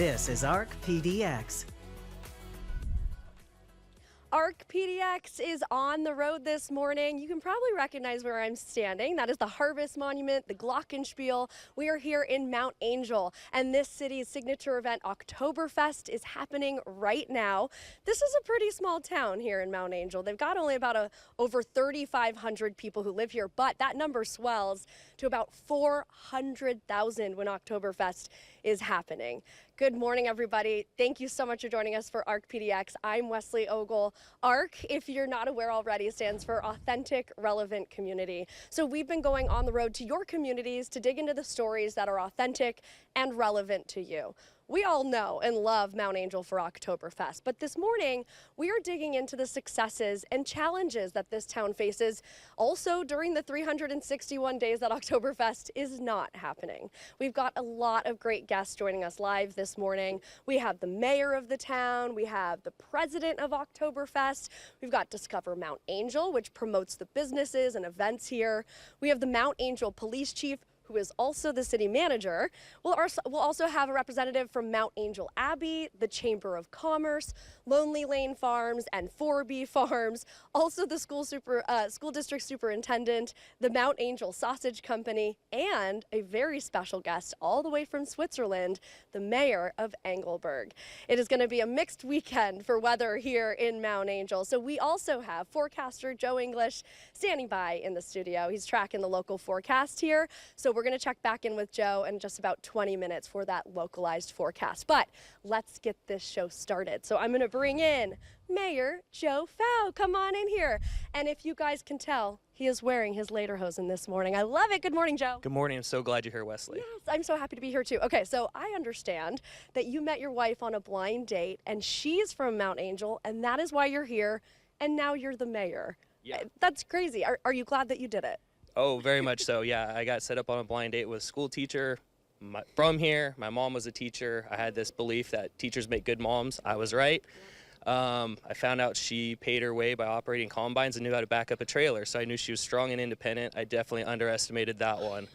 This is ARC PDX. ARC PDX is on the road this morning. You can probably recognize where I'm standing. That is the Harvest Monument, the Glockenspiel. We are here in Mount Angel, and this city's signature event, Oktoberfest, is happening right now. This is a pretty small town here in Mount Angel. They've got only about over 3,500 people who live here, but that number swells to about 400,000 when Oktoberfest is happening. Good morning, everybody. Thank you so much for joining us for ARC PDX. I'm Wesley Ogle. ARC, if you're not aware already, stands for Authentic Relevant Community. So we've been going on the road to your communities to dig into the stories that are authentic and relevant to you. We all know and love Mount Angel for Oktoberfest, but this morning we are digging into the successes and challenges that this town faces also during the 361 days that Oktoberfest is not happening. We've got a lot of great guests joining us live this morning. We have the mayor of the town, we have the president of Oktoberfest, we've got Discover Mount Angel, which promotes the businesses and events here. We have the Mount Angel police chief, who is also the city manager. We'll also have a representative from Mount Angel Abbey, the Chamber of Commerce, Lonely Lane Farms, and 4B Farms, also the school district superintendent, the Mount Angel Sausage Company, and a very special guest all the way from Switzerland, the mayor of Engelberg. It is going to be a mixed weekend for weather here in Mount Angel. So we also have forecaster Joe English standing by in the studio. He's tracking the local forecast here. So we're going to check back in with Joe in just about 20 minutes for that localized forecast. But let's get this show started. So I'm going to bring in Mayor Joe Pfau. Come on in here. And if you guys can tell, he is wearing his lederhosen this morning. I love it. Good morning, Joe. Good morning. I'm so glad you're here, Wesley. Yes, I'm so happy to be here too. Okay, so I understand that you met your wife on a blind date, and she's from Mount Angel, and that is why you're here, and now you're the mayor. Yeah. That's crazy. Are you glad that you did it? Oh, very much so. Yeah, I got set up on a blind date with a school teacher from here. My mom was a teacher. I had this belief that teachers make good moms. I was right. I found out she paid her way by operating combines and knew how to back up a trailer, so I knew she was strong and independent. I definitely underestimated that one.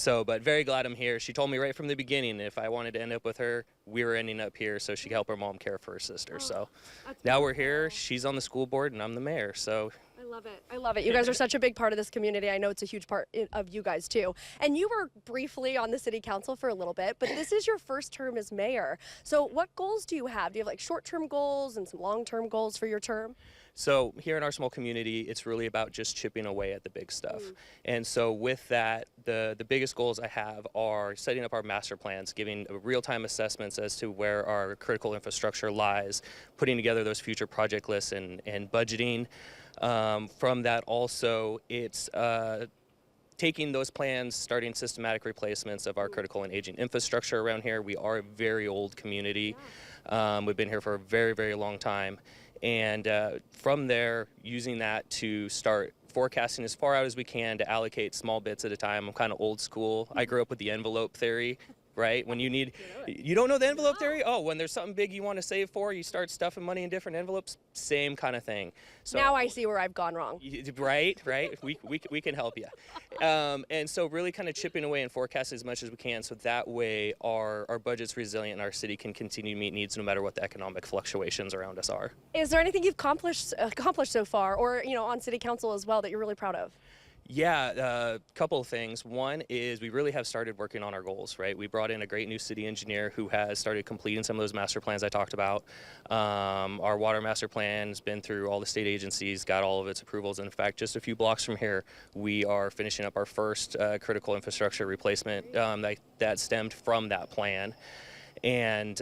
But very glad I'm here. She told me right from the beginning if I wanted to end up with her, we were ending up here so she could help her mom care for her sister. So now we're here. She's on the school board and I'm the mayor. So I love it. I love it. You guys are such a big part of this community. I know it's a huge part of you guys too. And you were briefly on the city council for a little bit, but this is your first term as mayor. So what goals do you have? Do you have like short-term goals and some long-term goals for your term? So here in our small community, it's really about just chipping away at the big stuff. And so with that, the biggest goals I have are setting up our master plans, giving real-time assessments as to where our critical infrastructure lies, putting together those future project lists and budgeting. From that also, it's taking those plans, starting systematic replacements of our critical and aging infrastructure around here. We are a very old community. We've been here for a very, very long time. And from there, using that to start forecasting as far out as we can to allocate small bits at a time. I'm kind of old school. I grew up with the envelope theory. Right? When you don't know the envelope theory? Oh, when there's something big you want to save for, you start stuffing money in different envelopes. Same kind of thing. So now I see where I've gone wrong. Right. We can help you. And so really kind of chipping away and forecasting as much as we can so that way our budget's resilient and our city can continue to meet needs no matter what the economic fluctuations around us are. Is there anything you've accomplished so far, or on city council as well, that you're really proud of? Yeah, a couple of things. One is we really have started working on our goals, right? We brought in a great new city engineer who has started completing some of those master plans I talked about. Our water master plan has been through all the state agencies, got all of its approvals. In fact, just a few blocks from here, we are finishing up our first critical infrastructure replacement that stemmed from that plan. And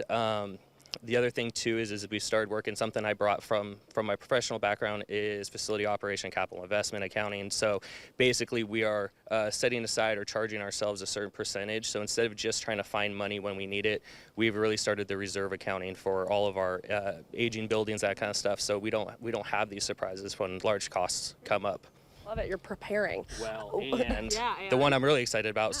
the other thing too is we started working, something I brought from my professional background is facility operation, capital investment accounting. So basically we are setting aside or charging ourselves a certain percentage. So instead of just trying to find money when we need it, we've really started the reserve accounting for all of our aging buildings, that kind of stuff. So we don't have these surprises when large costs come up. Love it. You're preparing. Well, and the one I'm really excited about,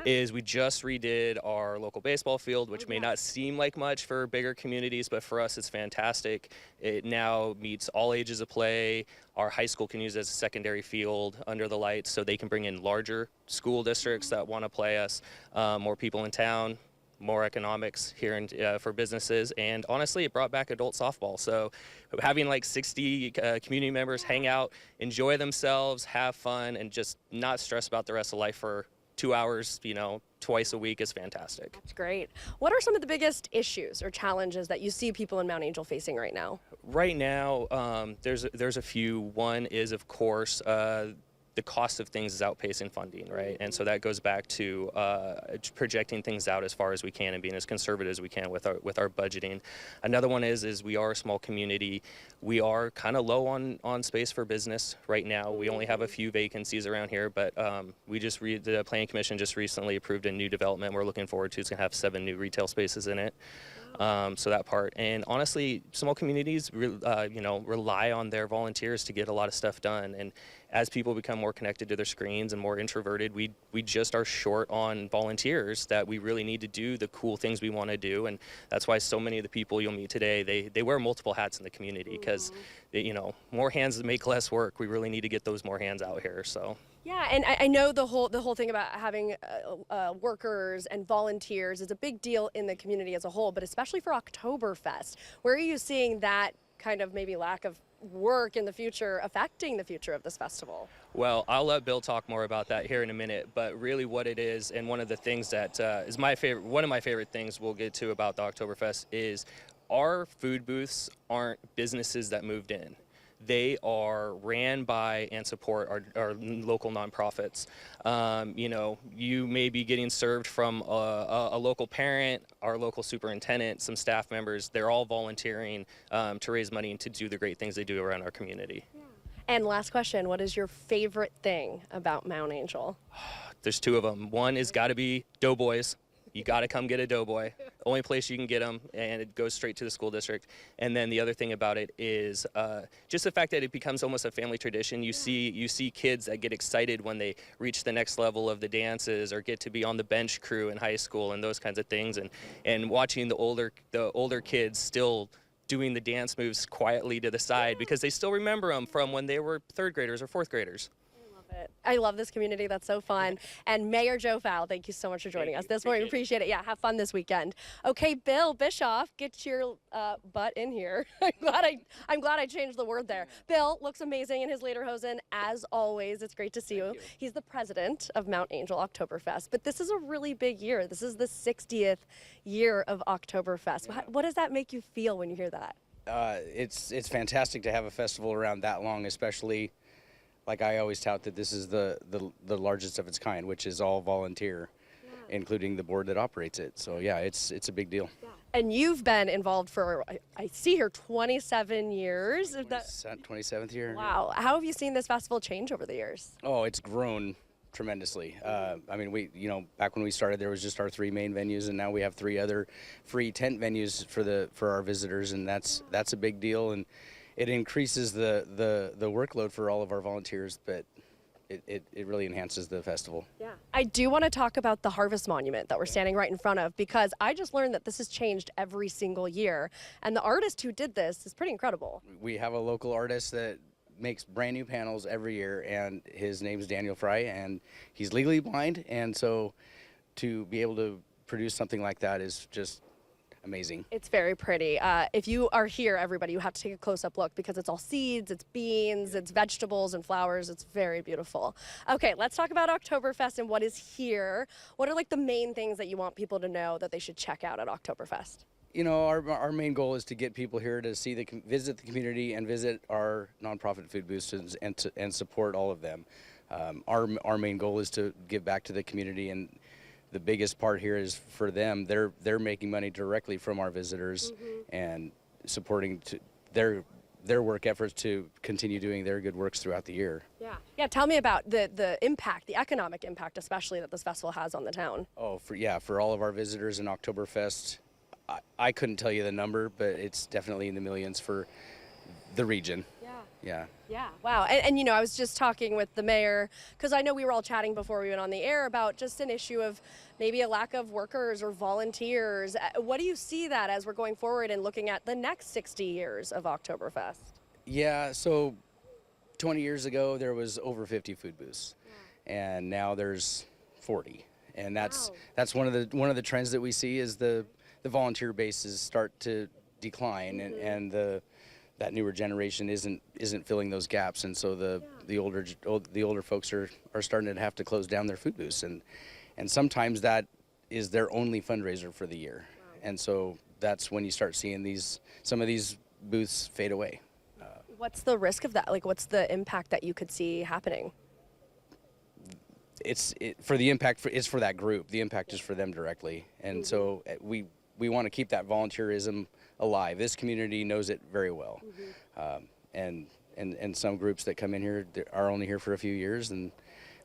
is we just redid our local baseball field, which may not seem like much for bigger communities, but for us it's fantastic. It now meets all ages of play. Our high school can use it as a secondary field under the lights so they can bring in larger school districts that want to play us, more people in town. more economics here for businesses, and honestly, it brought back adult softball. So having like 60 community members hang out, enjoy themselves, have fun, and just not stress about the rest of life for 2 hours, twice a week is fantastic. That's great. What are some of the biggest issues or challenges that you see people in Mount Angel facing right now? Right now, there's a few. One is, of course, the cost of things is outpacing funding, right? And so that goes back to projecting things out as far as we can and being as conservative as we can with our budgeting. Another one is we are a small community. We are kind of low on space for business right now. We only have a few vacancies around here, but the Planning Commission just recently approved a new development we're looking forward to. It's going to have 7 new retail spaces in it. So that part. And honestly, small communities, rely on their volunteers to get a lot of stuff done. And as people become more connected to their screens and more introverted, we just are short on volunteers that we really need to do the cool things we want to do. And that's why so many of the people you'll meet today, they wear multiple hats in the community because, more hands make less work. We really need to get those more hands out here. So. Yeah, and I know the whole thing about having workers and volunteers is a big deal in the community as a whole, but especially for Oktoberfest. Where are you seeing that kind of maybe lack of work in the future affecting the future of this festival? Well, I'll let Bill talk more about that here in a minute, but really what it is, and one of the things that is one of my favorite things we'll get to about the Oktoberfest is our food booths aren't businesses that moved in. They are ran by and support our local nonprofits. You may be getting served from a local parent, our local superintendent, some staff members. They're all volunteering to raise money and to do the great things they do around our community. Yeah. And last question, what is your favorite thing about Mount Angel? There's 2 of them. One is got to be Doughboys. You got to come get a Doughboy. Only place you can get them, and it goes straight to the school district. And then the other thing about it is just the fact that it becomes almost a family tradition. You see kids that get excited when they reach the next level of the dances or get to be on the bench crew in high school and those kinds of things. And watching the older kids still doing the dance moves quietly to the side because they still remember them from when they were 3rd graders or 4th graders. I love this community. That's so fun. And Mayor Joe Pfau, thank you so much for joining us this morning. Appreciate it. Yeah, have fun this weekend. Okay, Bill Bischoff, get your butt in here. I'm glad I changed the word there. Bill looks amazing in his lederhosen as always. It's great to see you. He's the president of Mount Angel Oktoberfest. But this is a really big year. This is the 60th year of Oktoberfest. Yeah. What does that make you feel when you hear that? It's fantastic to have a festival around that long, especially. Like I always tout that this is the largest of its kind, which is all volunteer, including the board that operates it. So yeah, it's a big deal. Yeah. And you've been involved for, I see here, 27 years. 27th year. Wow. How have you seen this festival change over the years? Oh, it's grown tremendously. I mean, back when we started, there was just our 3 main venues, and now we have 3 other free tent venues for our visitors, and that's a big deal. And it increases the workload for all of our volunteers, but it really enhances the festival. Yeah. I do want to talk about the Harvest Monument that we're standing right in front of, because I just learned that this has changed every single year, and the artist who did this is pretty incredible. We have a local artist that makes brand new panels every year, and his name's Daniel Fry, and he's legally blind, and so to be able to produce something like that is just amazing. It's very pretty. If you are here, everybody, you have to take a close-up look because it's all seeds, it's beans, it's vegetables and flowers. It's very beautiful. Okay, let's talk about Oktoberfest and what is here. What are like the main things that you want people to know that they should check out at Oktoberfest? Our main goal is to get people here to visit the community and visit our nonprofit food booths and support all of them. Our main goal is to give back to the community, and the biggest part here is for them. They're making money directly from our visitors and supporting their work efforts to continue doing their good works throughout the year. Yeah. Tell me about the impact, the economic impact, especially that this festival has on the town. Oh, for all of our visitors in Oktoberfest, I couldn't tell you the number, but it's definitely in the millions for the region. Yeah. Wow. And I was just talking with the mayor, because I know we were all chatting before we went on the air about just an issue of maybe a lack of workers or volunteers. What do you see that as we're going forward and looking at the next 60 years of Oktoberfest? Yeah, so 20 years ago there was over 50 food booths, and now there's 40. And that's Wow. that's one of the trends that we see is the volunteer bases start to decline, and that newer generation isn't filling those gaps, and so the older folks are starting to have to close down their food booths, and sometimes that is their only fundraiser for the year. Wow. And so that's when you start seeing some of these booths fade away. What's the risk of that? Like, what's the impact that you could see happening? It's for that group. The impact is for them directly, and so we want to keep that volunteerism alive. This community knows it very well, and some groups that come in here are only here for a few years, and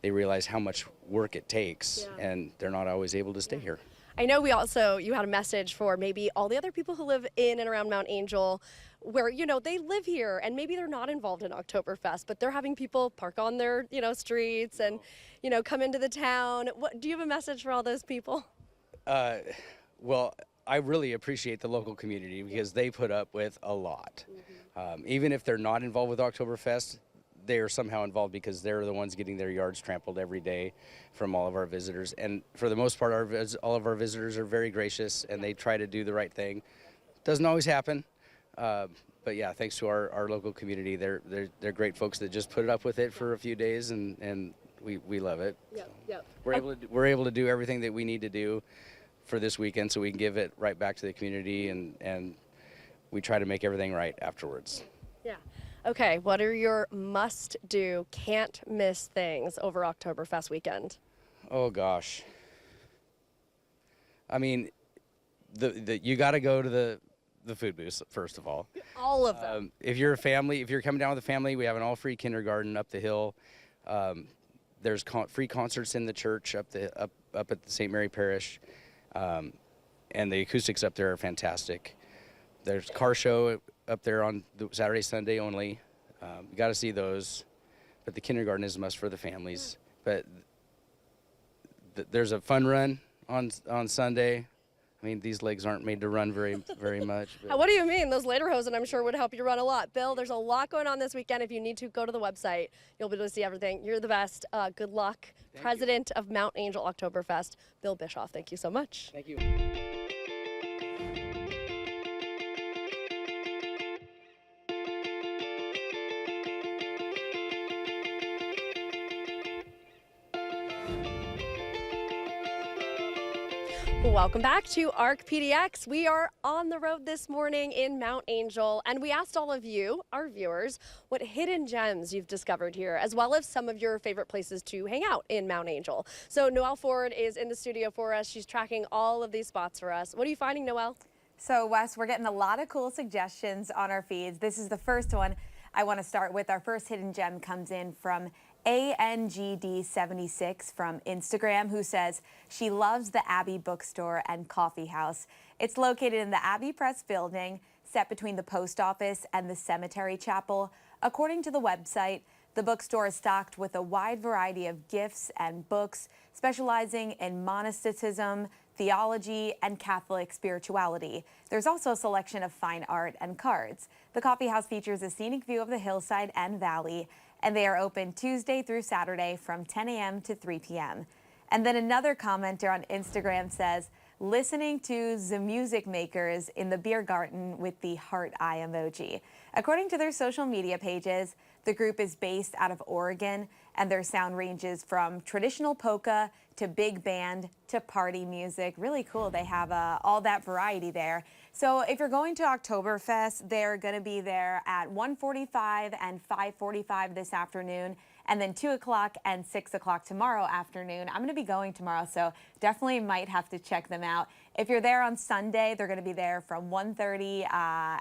they realize how much work it takes, and they're not always able to stay here. I know you had a message for maybe all the other people who live in and around Mount Angel where, they live here and maybe they're not involved in Oktoberfest, but they're having people park on their, streets and, come into the town. Do you have a message for all those people? Well, I really appreciate the local community because they put up with a lot. Even if they're not involved with Oktoberfest, they are somehow involved because they're the ones getting their yards trampled every day from all of our visitors. And for the most part, all of our visitors are very gracious and they try to do the right thing. Doesn't always happen, but yeah, thanks to our local community, they're great folks that just put it up with it for a few days, and we love it. Yep. We're able to do everything that we need to do for this weekend so we can give it right back to the community, and we try to make everything right afterwards. Yeah. Okay, what are your must-do, can't-miss things over Oktoberfest weekend? Oh gosh. I mean, you got to go to the food booths first of all. All of them. If you're coming down with a family, we have an all-free kindergarten up the hill. There's free concerts in the church up at the St. Mary Parish, and the acoustics up there are fantastic. There's car show up there on the Saturday, Sunday only. You got to see those, but the kindergarten is a must for the families. But there's a fun run on Sunday. I mean, these legs aren't made to run very much. But. What do you mean? Those lederhosen, I'm sure, would help you run a lot. Bill, there's a lot going on this weekend. If you need to, go to the website. You'll be able to see everything. You're the best. Good luck. President of Mount Angel Oktoberfest, Bill Bischoff. Thank you so much. Thank you. Welcome back to ARC PDX. We are on the road this morning in Mount Angel, and we asked all of you, our viewers, what hidden gems you've discovered here, as well as some of your favorite places to hang out in Mount Angel. So Noelle Ford is in the studio for us. She's tracking all of these spots for us. What are you finding, Noelle? So Wes, we're getting a lot of cool suggestions on our feeds. This is the first one I want to start with. Our first hidden gem comes in from ANGD76 from Instagram, who says she loves the Abbey Bookstore and Coffee House. It's located in the Abbey Press building, set between the post office and the cemetery chapel. According to the website, the bookstore is stocked with a wide variety of gifts and books, specializing in monasticism, theology, and Catholic spirituality. There's also a selection of fine art and cards. The coffee house features a scenic view of the hillside and valley, and they are open Tuesday through Saturday from 10 a.m. to 3 p.m. And then another commenter on Instagram says, listening to the music makers in the beer garden with the heart eye emoji. According to their social media pages, the group is based out of Oregon, and their sound ranges from traditional polka to big band to party music. Really cool. They have all that variety there. So if you're going to Oktoberfest, they're going to be there at 1:45 and 5:45 this afternoon, and then 2 o'clock and 6 o'clock tomorrow afternoon. I'm going to be going tomorrow, so definitely might have to check them out. If you're there on Sunday, they're going to be there from 1:30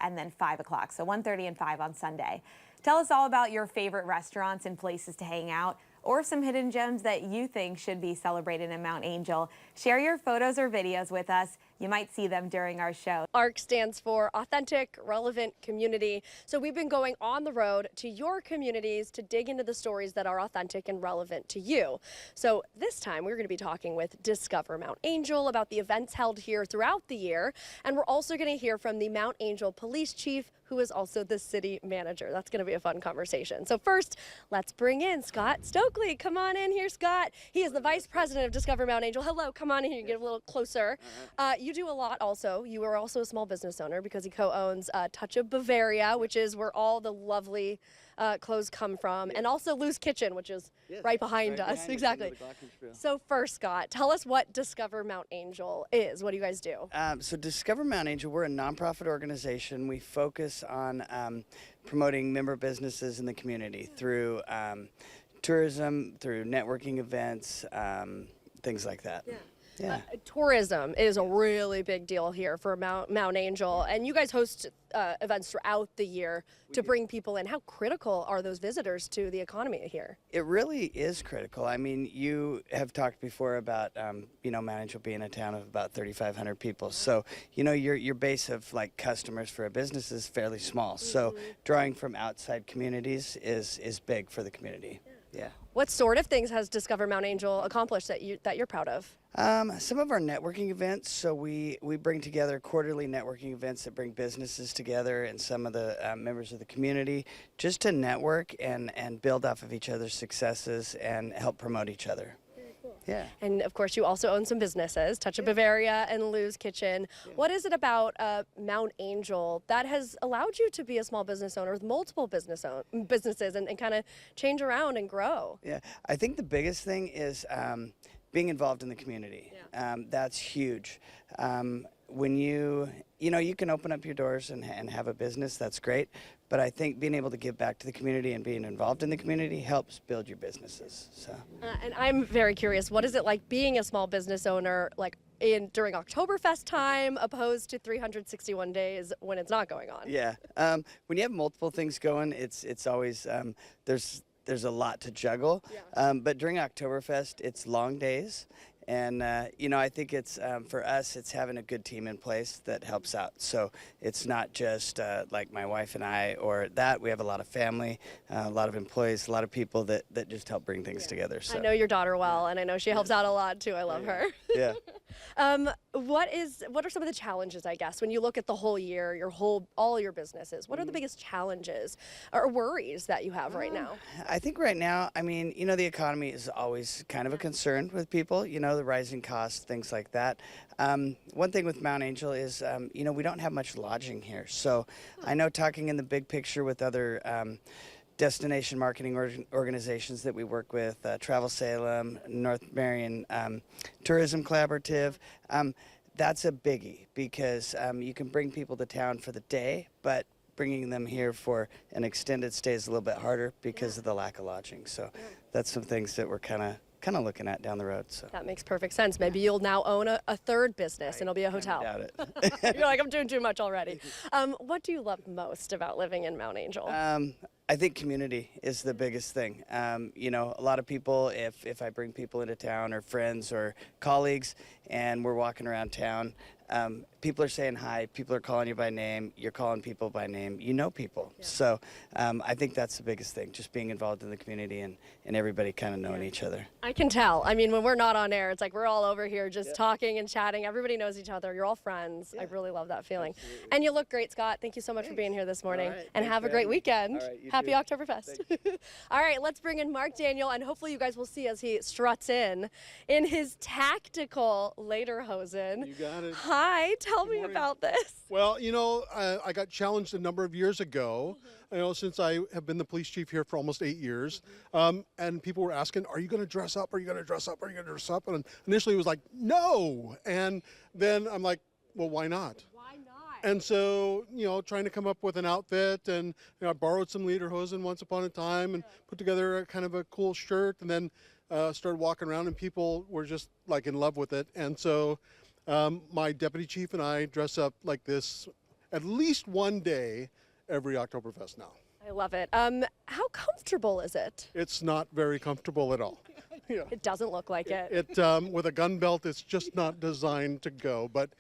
and then 5 o'clock. So 1:30 and 5 on Sunday. Tell us all about your favorite restaurants and places to hang out, or some hidden gems that you think should be celebrated in Mount Angel. Share your photos or videos with us. You might see them during our show. ARC stands for Authentic, Relevant Community. So we've been going on the road to your communities to dig into the stories that are authentic and relevant to you. So this time we're going to be talking with Discover Mount Angel about the events held here throughout the year. And we're also going to hear from the Mount Angel Police Chief, who is also the city manager. That's going to be a fun conversation. So first, let's bring in Scott Stokely. Come on in here, Scott. He is the Vice President of Discover Mount Angel. Hello, come on in here, get a little closer. You do a lot also. You are also a small business owner because he co-owns Touch of Bavaria, which is where all the lovely clothes come from, and also Lou's Kitchen, which is right behind us. Exactly. So first, Scott, tell us what Discover Mount Angel is. What do you guys do? So Discover Mount Angel, we're a nonprofit organization. We focus on promoting member businesses in the community through tourism, through networking events, things like that. Yeah. Tourism is a really big deal here for Mount Angel, and you guys host events throughout the year to bring people in. How critical are those visitors to the economy here? It really is critical. I mean, you have talked before about, Mount Angel being a town of about 3,500 people. So, your base of like customers for a business is fairly small. So drawing from outside communities is big for the community. Yeah. What sort of things has Discover Mount Angel accomplished that you're proud of? Some of our networking events. So we bring together quarterly networking events that bring businesses together and some of the members of the community just to network and build off of each other's successes and help promote each other. Yeah. And of course, you also own some businesses, Touch of Bavaria and Lou's Kitchen. Yeah. What is it about Mount Angel that has allowed you to be a small business owner with multiple businesses and kind of change around and grow? Yeah, I think the biggest thing is being involved in the community. Yeah. That's huge. When you can open up your doors and have a business, that's great. But I think being able to give back to the community and being involved in the community helps build your businesses. So. And I'm very curious, what is it like being a small business owner, like during Oktoberfest time, opposed to 361 days when it's not going on? Yeah, when you have multiple things going, it's always there's a lot to juggle. Yeah. But during Oktoberfest, it's long days. And, I think it's, for us, it's having a good team in place that helps out. So it's not just like my wife and I or that. We have a lot of family, a lot of employees, a lot of people that just help bring things together. So. I know your daughter well, and I know she helps out a lot, too. I love her. Yeah. What are some of the challenges, I guess, when you look at the whole year, all your businesses? What are the biggest challenges or worries that you have right now? I think right now, the economy is always kind of a concern with people, the rising costs, things like that. One thing with Mount Angel is, we don't have much lodging here. So I know talking in the big picture with other destination marketing organizations that we work with, Travel Salem, North Marion Tourism Collaborative, that's a biggie because you can bring people to town for the day, but bringing them here for an extended stay is a little bit harder because of the lack of lodging. So that's some things that we're kind of looking at down the road. So that makes perfect sense. Maybe you'll now own a third business and it'll be a hotel. I doubt it. You're like, I'm doing too much already. What do you love most about living in Mount Angel? I think community is the biggest thing. A lot of people, if I bring people into town or friends or colleagues and we're walking around town, people are saying hi, people are calling you by name, you're calling people by name, people. Yeah. So I think that's the biggest thing, just being involved in the community and everybody kind of knowing each other. I can tell. When we're not on air, it's like we're all over here just talking and chatting. Everybody knows each other. You're all friends. Yeah. I really love that feeling. Absolutely. And you look great, Scott. Thank you so much for being here this morning. Right. And have a great weekend. All right, Happy Oktoberfest. All right, let's bring in Mark Daniel, and hopefully you guys will see as he struts in his tactical lederhosen. You got it. Hi, tell me about this. Well, I got challenged a number of years ago, since I have been the police chief here for almost 8 years, and people were asking, are you going to dress up? Are you going to dress up? Are you going to dress up? And initially it was like, no. And then I'm like, well, why not? And so, trying to come up with an outfit, and I borrowed some lederhosen once upon a time and put together a kind of a cool shirt, and then started walking around, and people were just like in love with it. And so my deputy chief and I dress up like this at least one day every Oktoberfest now. I love it. How comfortable is it? It's not very comfortable at all. Yeah. It doesn't look like it. With a gun belt, it's just not designed to go. But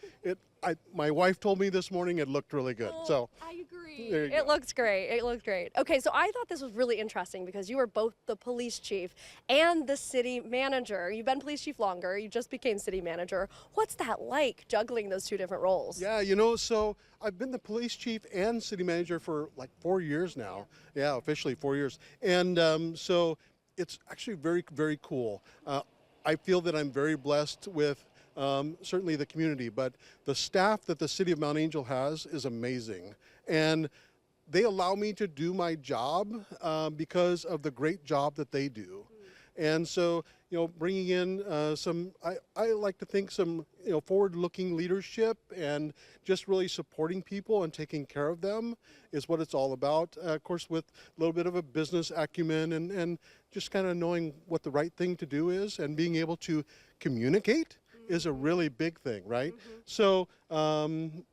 my wife told me this morning it looked really good. So I agree. there you It go. looks great. It looks great. Okay, so I thought this was really interesting because you were both the police chief and the city manager. You've been police chief longer. You just became city manager. What's that like, juggling those two different roles? Yeah, so I've been the police chief and city manager for like 4 years now. Yeah, officially 4 years. And so it's actually very, very cool. I feel that I'm very blessed with certainly the community, but the staff that the city of Mount Angel has is amazing. And they allow me to do my job because of the great job that they do. And so, bringing in I like to think some, forward-looking leadership and just really supporting people and taking care of them is what it's all about. Of course, with a little bit of a business acumen and just kind of knowing what the right thing to do is and being able to communicate is a really big thing, right? So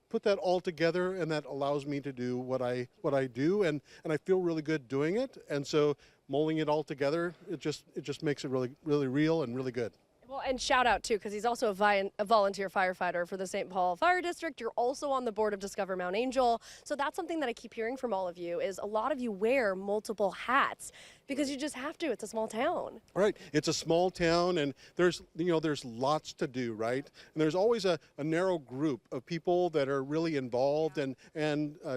put that all together, and that allows me to do what I do, and I feel really good doing it. And so molding it all together, it just makes it really, really real and really good. Well, and shout out too, because he's also a volunteer firefighter for the St. Paul Fire District. You're also on the board of Discover Mount Angel. So that's something that I keep hearing from all of you is a lot of you wear multiple hats because you just have to. It's a small town. Right. It's a small town, and there's lots to do, right? And there's always a narrow group of people that are really involved and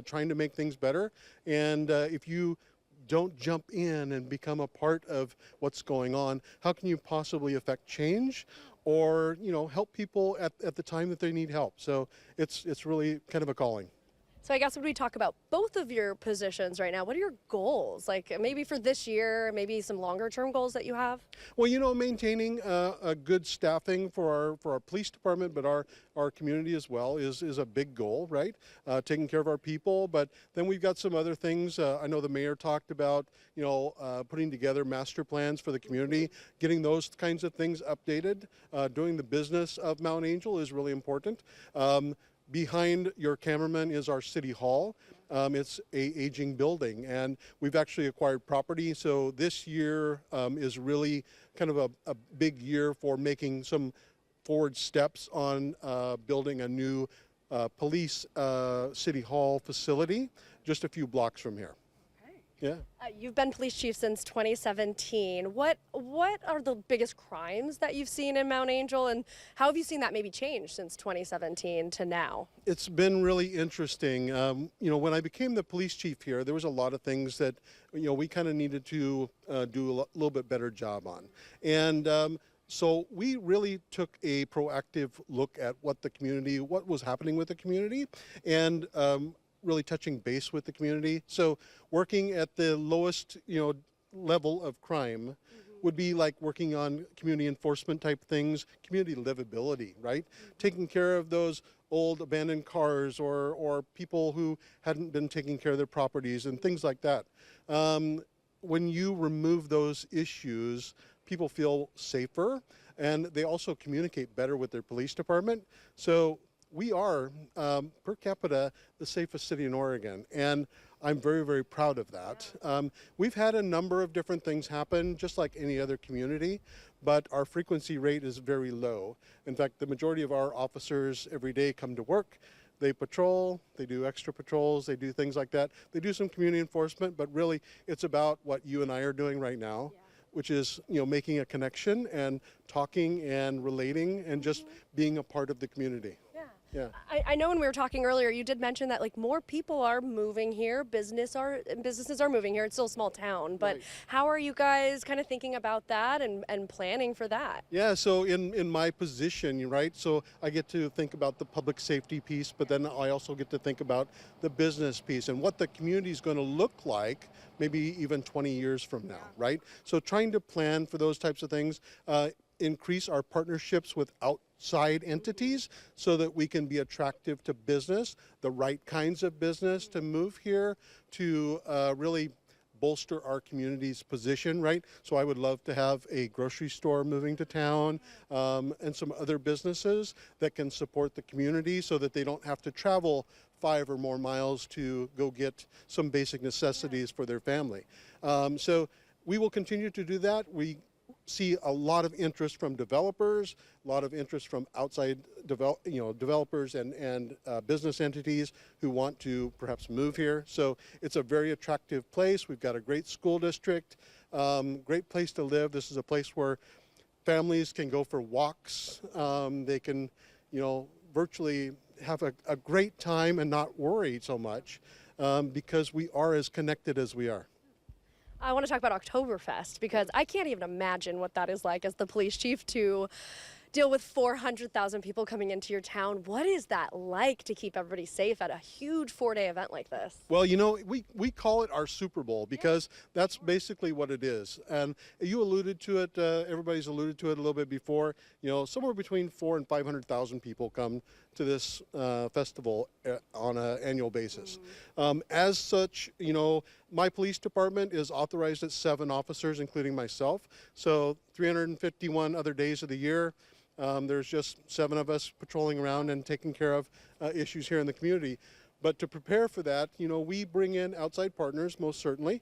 trying to make things better. And if you don't jump in and become a part of what's going on, how can you possibly affect change or, help people at the time that they need help? So it's really kind of a calling. So I guess when we talk about both of your positions right now, what are your goals? Like maybe for this year, maybe some longer term goals that you have? Well, maintaining a good staffing for our police department, but our community as well is a big goal, right? Taking care of our people, but then we've got some other things. I know the mayor talked about, putting together master plans for the community, getting those kinds of things updated. Doing the business of Mount Angel is really important. Behind your cameraman is our city hall. It's a aging building, and we've actually acquired property. So this year is really kind of a big year for making some forward steps on building a new police city hall facility just a few blocks from here. Yeah. You've been police chief since 2017. What are the biggest crimes that you've seen in Mount Angel, and how have you seen that maybe change since 2017 to now? It's been really interesting. When I became the police chief here, there was a lot of things that, we kind of needed to do a little bit better job on. And so we really took a proactive look at what was happening with the community, and really touching base with the community. So working at the lowest, level of crime would be like working on community enforcement type things, community livability, right? Taking care of those old abandoned cars or people who hadn't been taking care of their properties and things like that. When you remove those issues, people feel safer, and they also communicate better with their police department. So we are, per capita, the safest city in Oregon, and I'm very, very proud of that. We've had a number of different things happen, just like any other community, but our frequency rate is very low. In fact, the majority of our officers every day come to work. They patrol, they do extra patrols, they do things like that. They do some community enforcement, but really it's about what you and I are doing right now. Yeah. Which is, making a connection and talking and relating and just being a part of the community. Yeah. I know when we were talking earlier, you did mention that more people are moving here, businesses are moving here. It's still a small town, but right. How are you guys kind of thinking about that and planning for that? Yeah, so in my position, right, so I get to think about the public safety piece, but then I also get to think about the business piece and what the community is going to look like maybe even 20 years from now, right? So trying to plan for those types of things, increase our partnerships with outside entities so that we can be attractive to business, the right kinds of business to move here to really bolster our community's position, right? So I would love to have a grocery store moving to town and some other businesses that can support the community so that they don't have to travel 5 or more miles to go get some basic necessities for their family. So we will continue to do that. see a lot of interest from developers, a lot of interest from outside developers and business entities who want to perhaps move here. So it's a very attractive place. We've got a great school district, great place to live. This is a place where families can go for walks. They can, virtually have a great time and not worry so much because we are as connected as we are. I want to talk about Oktoberfest because I can't even imagine what that is like as the police chief to deal with 400,000 people coming into your town. What is that like to keep everybody safe at a huge 4-day event like this? Well, we call it our Super Bowl because that's basically what it is. And you alluded to it, everybody's alluded to it a little bit before. Somewhere between 400,000 and 500,000 people come to this festival on an annual basis. As such, my police department is authorized at 7 officers, including myself. So 351 other days of the year. There's just 7 of us patrolling around and taking care of issues here in the community. But to prepare for that, we bring in outside partners, most certainly.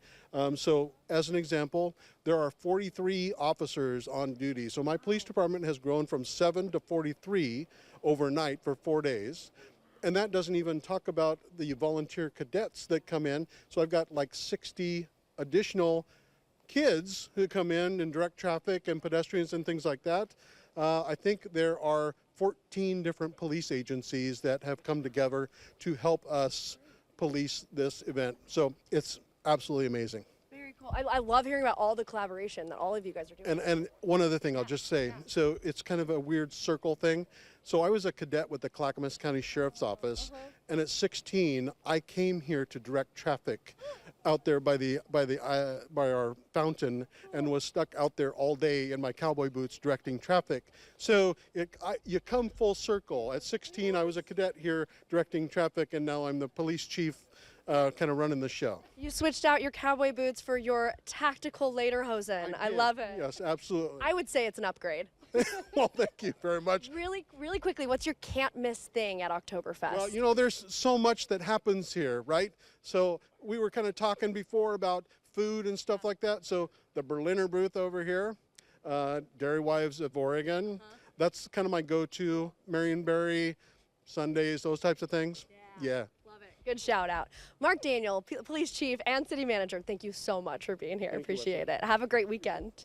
So as an example, there are 43 officers on duty. So my police department has grown from 7 to 43 overnight for 4 days. And that doesn't even talk about the volunteer cadets that come in. So I've got like 60 additional kids who come in and direct traffic and pedestrians and things like that. I think there are 14 different police agencies that have come together to help us police this event. So it's absolutely amazing. Very cool. I love hearing about all the collaboration that all of you guys are doing. And one other thing I'll just say, so it's kind of a weird circle thing. So I was a cadet with the Clackamas County Sheriff's Office, and at 16, I came here to direct traffic out there by our fountain and was stuck out there all day in my cowboy boots directing traffic. So you come full circle. At 16, I was a cadet here directing traffic, and now I'm the police chief kind of running the show. You switched out your cowboy boots for your tactical lederhosen. I love it. Yes, absolutely. I would say it's an upgrade. Well, thank you very much. Really quickly, what's your can't miss thing at Oktoberfest? Well, there's so much that happens here, right? So we were kind of talking before about food and stuff like that. So the Berliner booth over here, Dairy Wives of Oregon, that's kind of my go-to. Marionberry, Sundays, those types of things. Yeah. Love it. Good shout out. Mark Daniel, Police Chief and City Manager, thank you so much for being here. Appreciate it. Have a great weekend.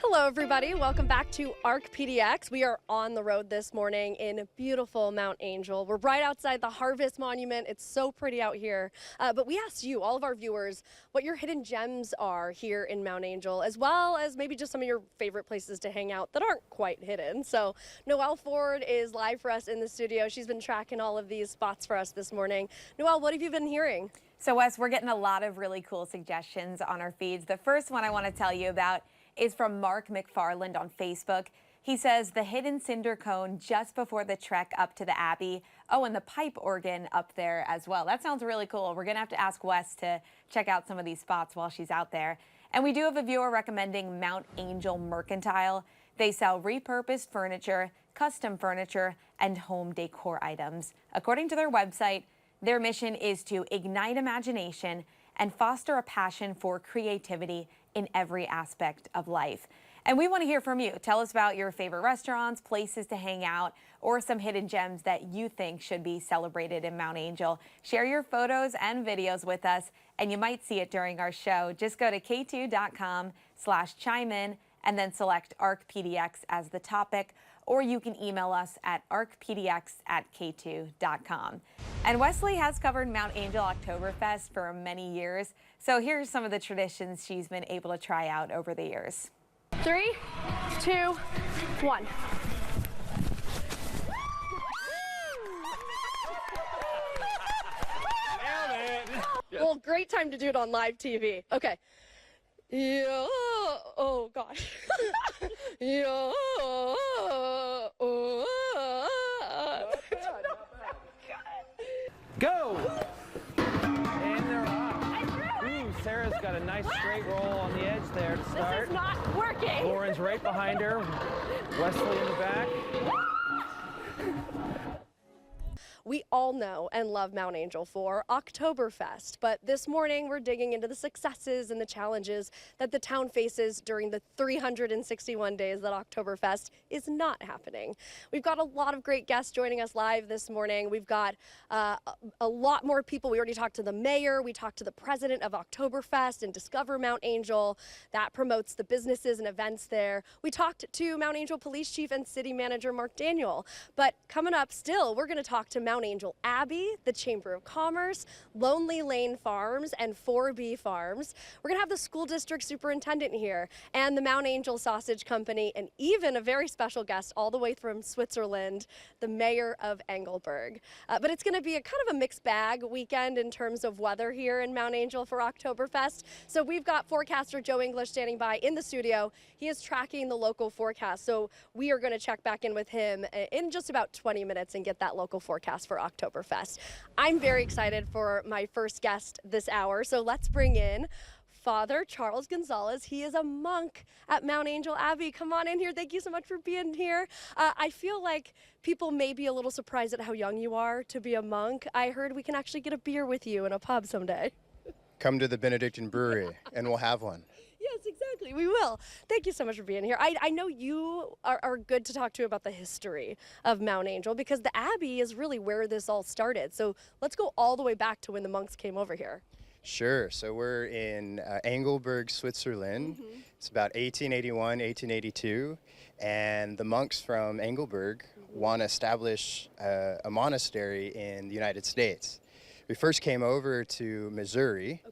Hello, everybody. Welcome back to ARC PDX. We are on the road this morning in beautiful Mount Angel. We're right outside the Harvest Monument. It's so pretty out here. But we asked you, all of our viewers, what your hidden gems are here in Mount Angel, as well as maybe just some of your favorite places to hang out that aren't quite hidden. So Noelle Ford is live for us in the studio. She's been tracking all of these spots for us this morning. Noelle, what have you been hearing? So Wes, we're getting a lot of really cool suggestions on our feeds. The first one I want to tell you about is from Mark McFarland on Facebook. He says the hidden cinder cone just before the trek up to the Abbey. Oh, and the pipe organ up there as well. That sounds really cool. We're going to have to ask Wes to check out some of these spots while she's out there. And we do have a viewer recommending Mount Angel Mercantile. They sell repurposed furniture, custom furniture, and home decor items. According to their website, their mission is to ignite imagination and foster a passion for creativity in every aspect of life. And we want to hear from you. Tell us about your favorite restaurants, places to hang out, or some hidden gems that you think should be celebrated in Mount Angel. Share your photos and videos with us, and you might see it during our show. Just go to k2.com/chime-in and then select ARC PDX as the topic, or you can email us at arcpdx@k2.com. And Wesley has covered Mount Angel Oktoberfest for many years, so here's some of the traditions she's been able to try out over the years. 3, 2, 1. Well, great time to do it on live TV. Okay. Yeah. Oh gosh. Yeah. Go! And they're off. Ooh, Sarah's got a nice straight roll on the edge there to start. This is not working. Lauren's right behind her. Wesley in the back. we all know and love Mount Angel for Oktoberfest. But this morning, we're digging into the successes and the challenges that the town faces during the 361 days that Oktoberfest is not happening. We've got a lot of great guests joining us live this morning. We've got a lot more people. We already talked to the mayor. We talked to the president of Oktoberfest and Discover Mount Angel. That promotes the businesses and events there. We talked to Mount Angel Police Chief and City Manager Mark Daniel. But coming up still, we're going to talk to Mount Angel Abbey, the Chamber of Commerce, Lonely Lane Farms, and 4B Farms. We're going to have the school district superintendent here and the Mount Angel Sausage Company, and even a very special guest all the way from Switzerland, the mayor of Engelberg. But it's going to be a kind of a mixed bag weekend in terms of weather here in Mount Angel for Oktoberfest. So we've got forecaster Joe English standing by in the studio. He is tracking the local forecast. So we are going to check back in with him in just about 20 minutes and get that local forecast for Oktoberfest. I'm very excited for my first guest this hour. So let's bring in Father Charles Gonzalez. He is a monk at Mount Angel Abbey. Come on in here. Thank you so much for being here. I feel like people may be a little surprised at how young you are to be a monk. I heard we can actually get a beer with you in a pub someday. Come to the Benedictine Brewery and we'll have one. Yes, exactly. We will. Thank you so much for being here. I know you are good to talk to about the history of Mount Angel because the Abbey is really where this all started. So let's go all the way back to when the monks came over here. Sure. So we're in Engelberg, Switzerland. It's about 1881, 1882. And the monks from Engelberg want to establish a monastery in the United States. We first came over to Missouri.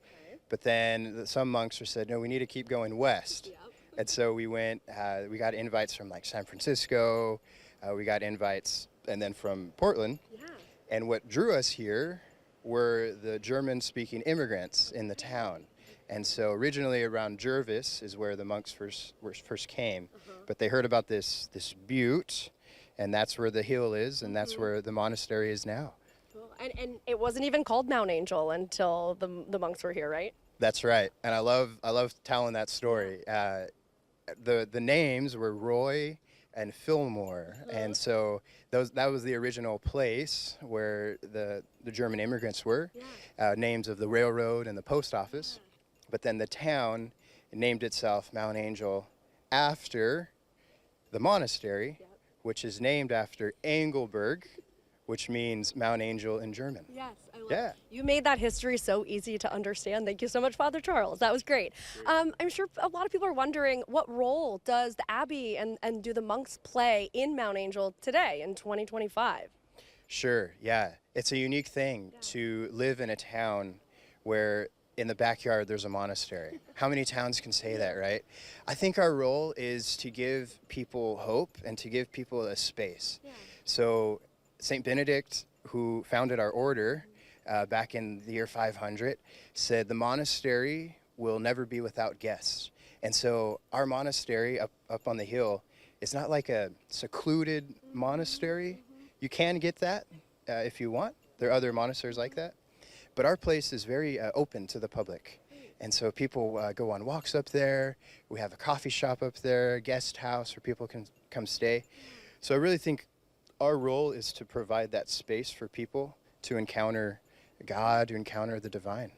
But then some monks said, no, we need to keep going west. And so we went, we got invites from like San Francisco, we got invites, and then from Portland. And what drew us here were the German-speaking immigrants in the town. And so originally around Jervis is where the monks first came. But they heard about this butte, and that's where the hill is, and that's where the monastery is now. And it wasn't even called Mount Angel until the monks were here, right? That's right, and I love telling that story. The names were Roy and Fillmore, and so that was the original place where the German immigrants were. Names of the railroad and the post office, but then the town named itself Mount Angel after the monastery, which is named after Engelberg, which means Mount Angel in German. Yes, I love it. You made that history so easy to understand. Thank you so much, Father Charles. That was great. I'm sure a lot of people are wondering, what role does the Abbey and do the monks play in Mount Angel today in 2025? Sure, yeah. It's a unique thing to live in a town where in the backyard there's a monastery. How many towns can say that, right? I think our role is to give people hope and to give people a space. So St. Benedict, who founded our order back in the year 500, said the monastery will never be without guests. And so our monastery up on the hill is not like a secluded monastery. You can get that if you want. There are other monasteries like that. But our place is very open to the public. And so people go on walks up there. We have a coffee shop up there, a guest house where people can come stay. So I really think our role is to provide that space for people to encounter God, to encounter the divine.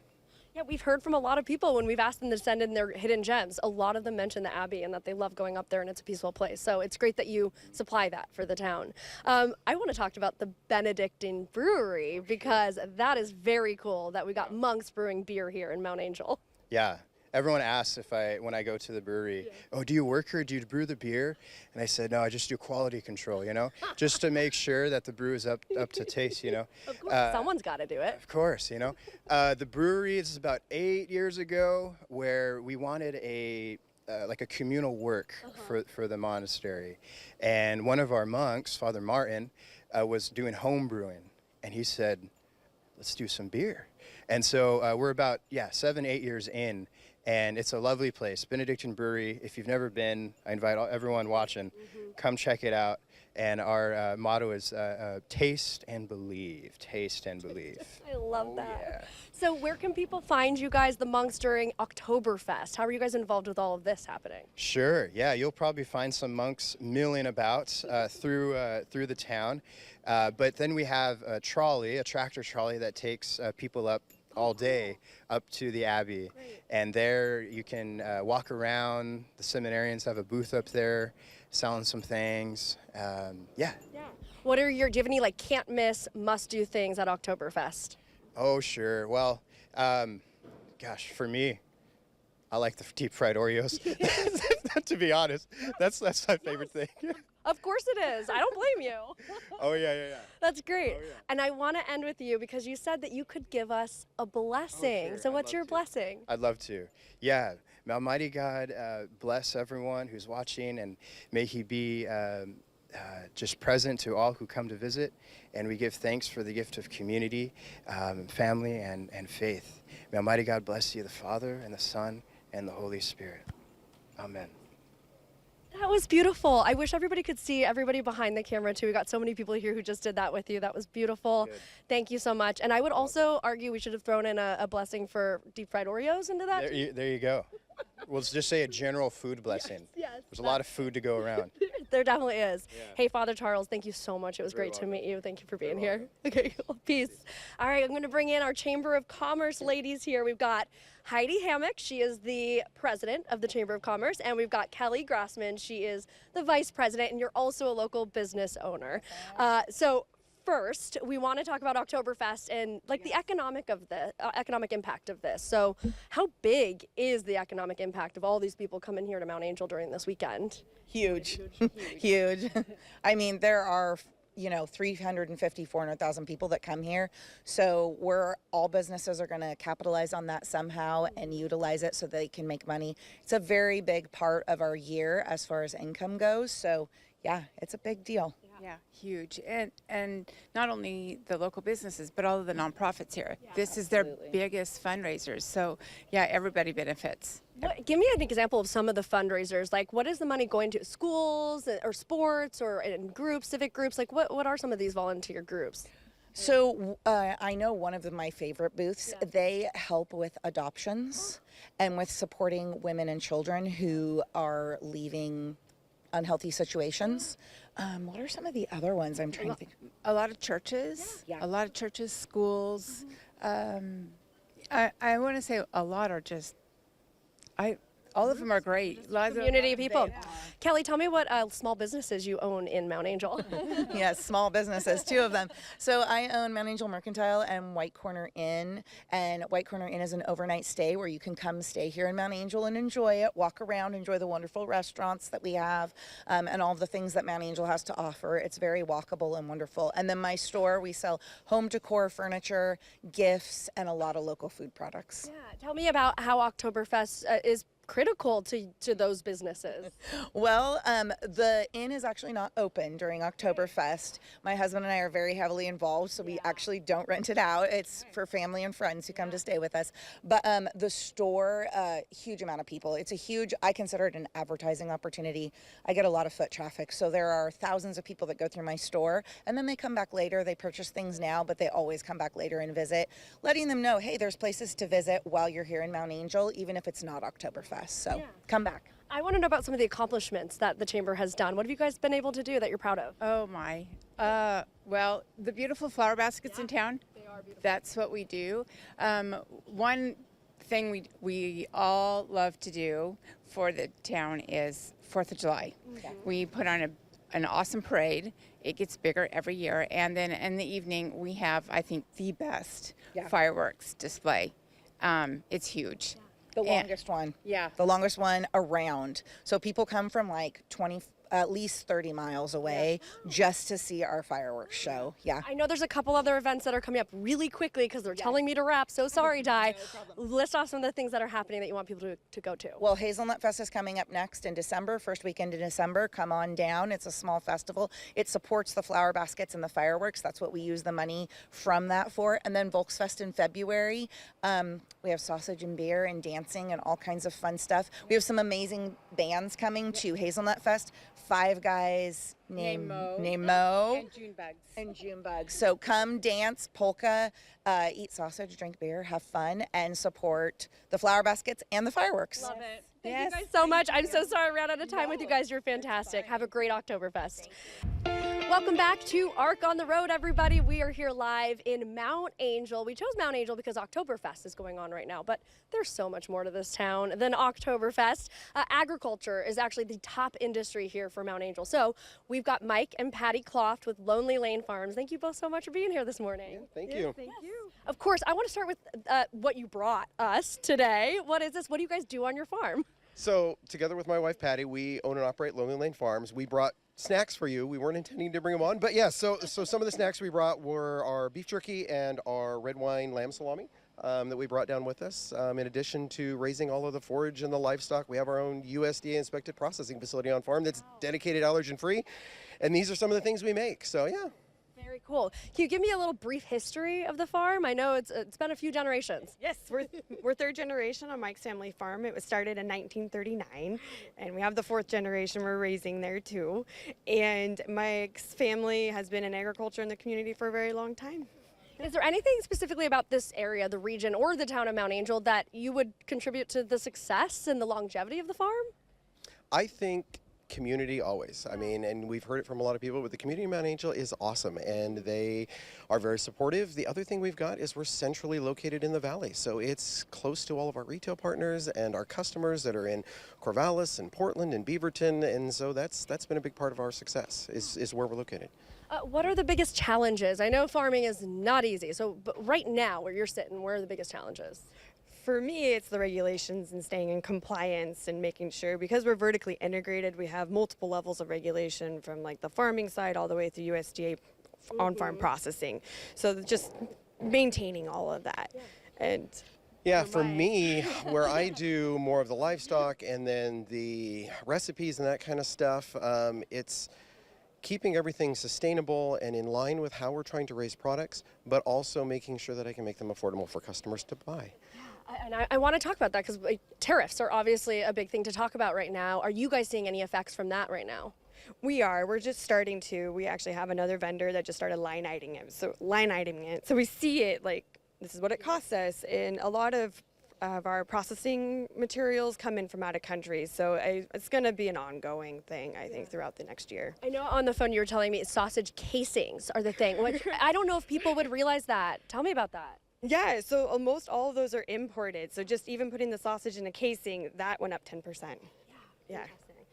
Yeah, we've heard from a lot of people when we've asked them to send in their hidden gems. A lot of them mention the Abbey and that they love going up there and it's a peaceful place. So it's great that you supply that for the town. I want to talk about the Benedictine Brewery because that is very cool that we got monks brewing beer here in Mount Angel. Yeah. Everyone asks when I go to the brewery, oh, do you work here? Do you brew the beer? And I said, no, I just do quality control, just to make sure that the brew is up to taste, Of course, someone's got to do it. Of course, The brewery, this is about 8 years ago, where we wanted like a communal work for the monastery. And one of our monks, Father Martin, was doing home brewing. And he said, let's do some beer. And so we're about, 7, 8 years in. And it's a lovely place, Benedictine Brewery. If you've never been, I invite everyone watching, come check it out. And our motto is taste and believe, taste and believe. I love that. Yeah. So where can people find you guys, the monks, during Oktoberfest? How are you guys involved with all of this happening? Sure, yeah, you'll probably find some monks milling about through the town. But then we have a tractor trolley that takes people up all day up to the Abbey. Great. And there you can walk around. The seminarians have a booth up there selling some things. Yeah. Yeah. Do you have any like can't miss, must do things at Oktoberfest? Oh, sure. Well, gosh, for me, I like the deep fried Oreos. To be honest, that's my favorite thing. Of course it is. I don't blame you. Oh, yeah. That's great. Oh, yeah. And I want to end with you because you said that you could give us a blessing. Sure. So I'd what's love your to. blessing? I'd love to. Yeah. May Almighty God bless everyone who's watching, and may He be just present to all who come to visit. And we give thanks for the gift of community, family, and faith. May Almighty God bless you, the Father, and the Son, and the Holy Spirit. Amen. That was beautiful. I wish everybody could see everybody behind the camera too. We got so many people here who just did that with you. That was beautiful. Good. Thank you so much. And I would also argue we should have thrown in a blessing for deep fried Oreos into that. There you go. We'll just say a general food blessing. Yes. There's a lot of food to go around. There definitely is. Yeah. Hey, Father Charles, thank you so much. It was great to meet you. Thank you for being here. Okay, cool. Peace. All right, I'm going to bring in our Chamber of Commerce ladies here. We've got Heidi Hammack. She is the president of the Chamber of Commerce. And we've got Kelly Grassman. She is the vice president. And you're also a local business owner. So first, we want to talk about Oktoberfest and like the economic impact of this. So how big is the economic impact of all these people coming here to Mount Angel during this weekend? Huge. Huge. I mean, there are, 350, 400,000 people that come here. So all businesses are going to capitalize on that somehow and utilize it so they can make money. It's a very big part of our year as far as income goes. So yeah, it's a big deal. Yeah, huge. And not only the local businesses, but all of the nonprofits here. This is their biggest fundraisers. So yeah, everybody benefits. Give me an example of some of the fundraisers. Like, what is the money going to? Schools or sports or in groups, civic groups? Like, what are some of these volunteer groups? So I know one of my favorite booths, they help with adoptions and with supporting women and children who are leaving unhealthy situations. What are some of the other ones I'm trying to think? A lot of churches, a lot of churches, schools. I want to say a lot are just, all of them are great. Lots Community people. Kelly, tell me what small businesses you own in Mount Angel. Yes, small businesses, 2 of them. So I own Mount Angel Mercantile and White Corner Inn. And White Corner Inn is an overnight stay where you can come stay here in Mount Angel and enjoy it, walk around, enjoy the wonderful restaurants that we have, and all the things that Mount Angel has to offer. It's very walkable and wonderful. And then my store, we sell home decor, furniture, gifts, and a lot of local food products. Yeah, tell me about how Oktoberfest is critical to those businesses. Well, the inn is actually not open during Oktoberfest. My husband and I are very heavily involved, so we actually don't rent it out. It's for family and friends who come to stay with us. But the store, huge amount of people. It's I consider it an advertising opportunity. I get a lot of foot traffic, so there are thousands of people that go through my store, and then they come back later. They purchase things now, but they always come back later and visit, letting them know, hey, there's places to visit while you're here in Mount Angel, even if it's not Oktoberfest. So come back. I want to know about some of the accomplishments that the Chamber has done. What have you guys been able to do that you're proud of? Oh my. Well, the beautiful flower baskets in town. They are beautiful. That's what we do. One thing we all love to do for the town is 4th of July. Okay. We put on an awesome parade. It gets bigger every year. And then in the evening, we have, I think, the best fireworks display. It's huge. The longest one. Yeah. The longest one around. So people come from like at least 30 miles away just to see our fireworks show. Yeah. I know there's a couple other events that are coming up really quickly because they're telling me to wrap. So sorry, Di. List off some of the things that are happening that you want people to go to. Well, Hazelnut Fest is coming up next in December, first weekend in December. Come on down. It's a small festival. It supports the flower baskets and the fireworks. That's what we use the money from that for. And then Volksfest in February. We have sausage and beer and dancing and all kinds of fun stuff. We have some amazing bands coming to Hazelnut Fest. Five Guys, Nemo, and June bugs. and June bugs. So come dance, polka, eat sausage, drink beer, have fun, and support the flower baskets and the fireworks. Love it. Thank you guys so much. I'm so sorry I ran out of time with you guys. You're fantastic. Have a great Oktoberfest. Welcome back to Arc on the Road, everybody. We are here live in Mount Angel. We chose Mount Angel because Oktoberfest is going on right now, but there's so much more to this town than Oktoberfest. Agriculture is actually the top industry here for Mount Angel. So we've got Mike and Patty Kloft with Lonely Lane Farms. Thank you both so much for being here this morning. Thank you. Thank you. Of course, I want to start with what you brought us today. What is this? What do you guys do on your farm? So, together with my wife Patty, we own and operate Lonely Lane Farms. We brought snacks for you. We weren't intending to bring them on, but yeah, so some of the snacks we brought were our beef jerky and our red wine lamb salami that we brought down with us. In addition to raising all of the forage and the livestock, we have our own USDA inspected processing facility on farm that's dedicated allergen free. And these are some of the things we make. So yeah. Very cool. Can you give me a little brief history of the farm? I know it's been a few generations. Yes, we're third generation on Mike's family farm. It was started in 1939, and we have the fourth generation we're raising there too. And Mike's family has been in agriculture in the community for a very long time. Is there anything specifically about this area, the region, or the town of Mount Angel that you would contribute to the success and the longevity of the farm? I think community always. I mean, and we've heard it from a lot of people, but the community of Mount Angel is awesome and they are very supportive. The other thing we've got is we're centrally located in the valley. So it's close to all of our retail partners and our customers that are in Corvallis and Portland and Beaverton. And so that's been a big part of our success is where we're located. What are the biggest challenges? I know farming is not easy. So but right now where you're sitting, where are the biggest challenges? For me, it's the regulations and staying in compliance and making sure, because we're vertically integrated, we have multiple levels of regulation from like the farming side all the way through USDA on-farm processing. So just maintaining all of that. And yeah, for me, where I do more of the livestock and then the recipes and that kind of stuff, it's keeping everything sustainable and in line with how we're trying to raise products, but also making sure that I can make them affordable for customers to buy. And I want to talk about that because tariffs are obviously a big thing to talk about right now. Are you guys seeing any effects from that right now? we are. We're just starting to. We actually have another vendor that just started line iteming it. So we see it like this is what it costs us, and a lot of our processing materials come in from out of country, so it's going to be an ongoing thing, I think, throughout the next year. I know on the phone you were telling me sausage casings are the thing. I don't know if people would realize that. Tell me about that. Yeah, so almost all of those are imported. So just even putting the sausage in a casing, that went up 10%. Yeah.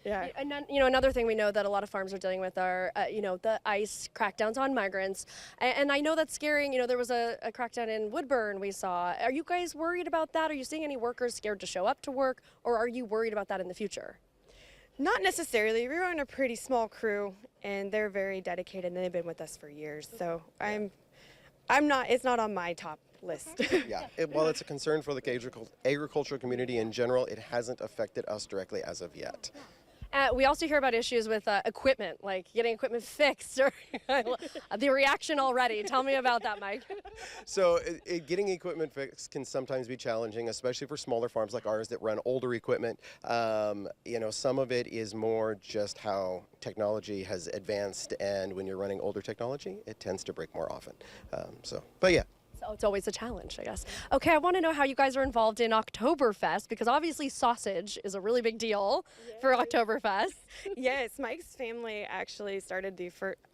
Yeah. And then, another thing we know that a lot of farms are dealing with are, the ICE crackdowns on migrants. And I know that's scaring. There was a crackdown in Woodburn we saw. Are you guys worried about that? Are you seeing any workers scared to show up to work? Or are you worried about that in the future? Not necessarily. We run a pretty small crew, and they're very dedicated, and they've been with us for years. So it's not on my top list. Yeah, while it's a concern for the agricultural community in general, it hasn't affected us directly as of yet. We also hear about issues with equipment, like getting equipment fixed, or the reaction already. Tell me about that, Mike. So getting equipment fixed can sometimes be challenging, especially for smaller farms like ours that run older equipment. Some of it is more just how technology has advanced, and when you're running older technology, it tends to break more often. But yeah. So it's always a challenge, I guess. Okay, I want to know how you guys are involved in Oktoberfest, because obviously sausage is a really big deal for Oktoberfest. Yes, Mike's family actually started the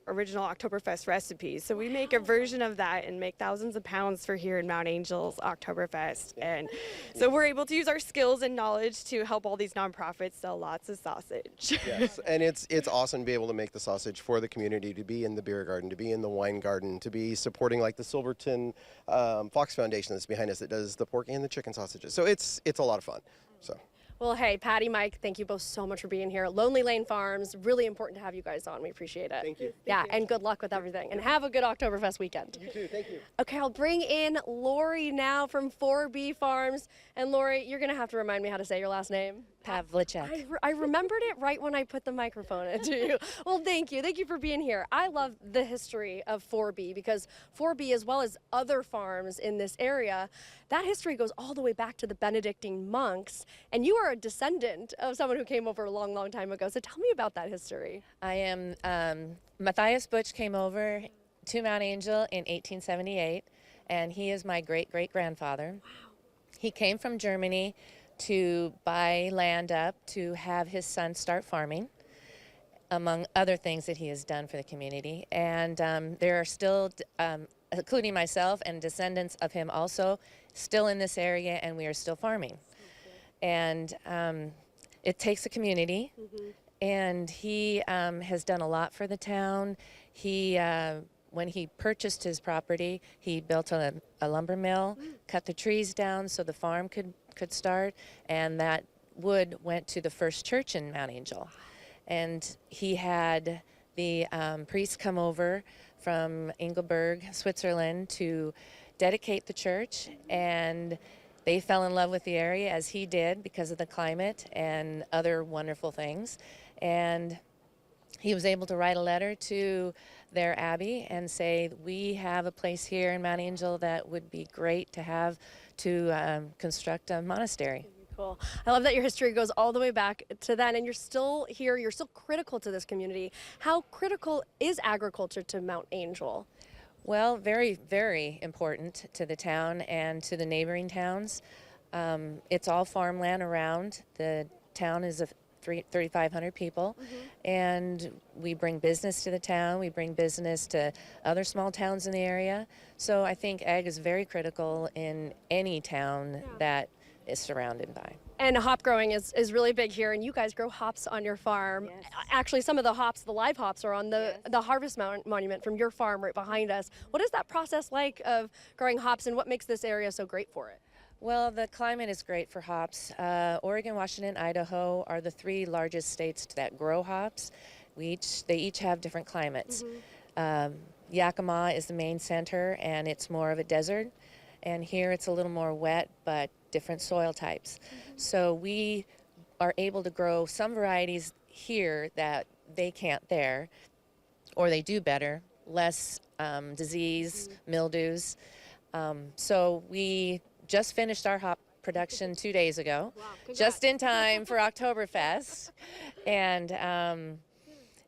original Oktoberfest recipes. So we make a version of that and make thousands of pounds for here in Mount Angel's Oktoberfest. And so we're able to use our skills and knowledge to help all these nonprofits sell lots of sausage. Yes, and it's awesome to be able to make the sausage for the community, to be in the beer garden, to be in the wine garden, to be supporting like the Silverton Fox Foundation that's behind us that does the pork and the chicken sausages. So it's a lot of fun. So. Well, hey, Patty, Mike, thank you both so much for being here. Lonely Lane Farms, really important to have you guys on. We appreciate it. Thank you. Yeah, and good luck with everything. And have a good Oktoberfest weekend. You too, thank you. Okay, I'll bring in Lori now from 4B Farms. And Lori, you're going to have to remind me how to say your last name. Pavlicek. I remembered it right when I put the microphone into you. Well, thank you. Thank you for being here. I love the history of 4B because 4B, as well as other farms in this area, that history goes all the way back to the Benedictine monks. And you are a descendant of someone who came over a long, long time ago. So tell me about that history. I am, Matthias Butch came over to Mount Angel in 1878, and he is my great-great-grandfather. Wow. He came from Germany to buy land up to have his son start farming, among other things that he has done for the community. And there are still, including myself and descendants of him also, still in this area, and we are still farming. And it takes a community, and he has done a lot for the town. He, when he purchased his property, he built a lumber mill, cut the trees down so the farm could start, and that wood went to the first church in Mount Angel. And he had the priests come over from Engelberg, Switzerland, to dedicate the church, and they fell in love with the area, as he did, because of the climate and other wonderful things. And he was able to write a letter to their abbey and say, we have a place here in Mount Angel that would be great to have to construct a monastery. Cool. I love that your history goes all the way back to then, and you're still here, you're still critical to this community. How critical is agriculture to Mount Angel? Well, very, very important to the town and to the neighboring towns. It's all farmland around. The town is of 3,500 people, and we bring business to the town. We bring business to other small towns in the area. So I think ag is very critical in any town that is surrounded by. And hop growing is really big here, and you guys grow hops on your farm. Yes. Actually, some of the hops, the live hops, are on the Harvest Monument from your farm right behind us. What is that process like of growing hops, and what makes this area so great for it? Well, the climate is great for hops. Oregon, Washington, Idaho are the three largest states that grow hops. They each have different climates. Yakima is the main center, and it's more of a desert. And here it's a little more wet, but different soil types. So we are able to grow some varieties here that they can't there, or they do better, less disease, mildews. So we just finished our hop production 2 days ago, just in time for Oktoberfest. And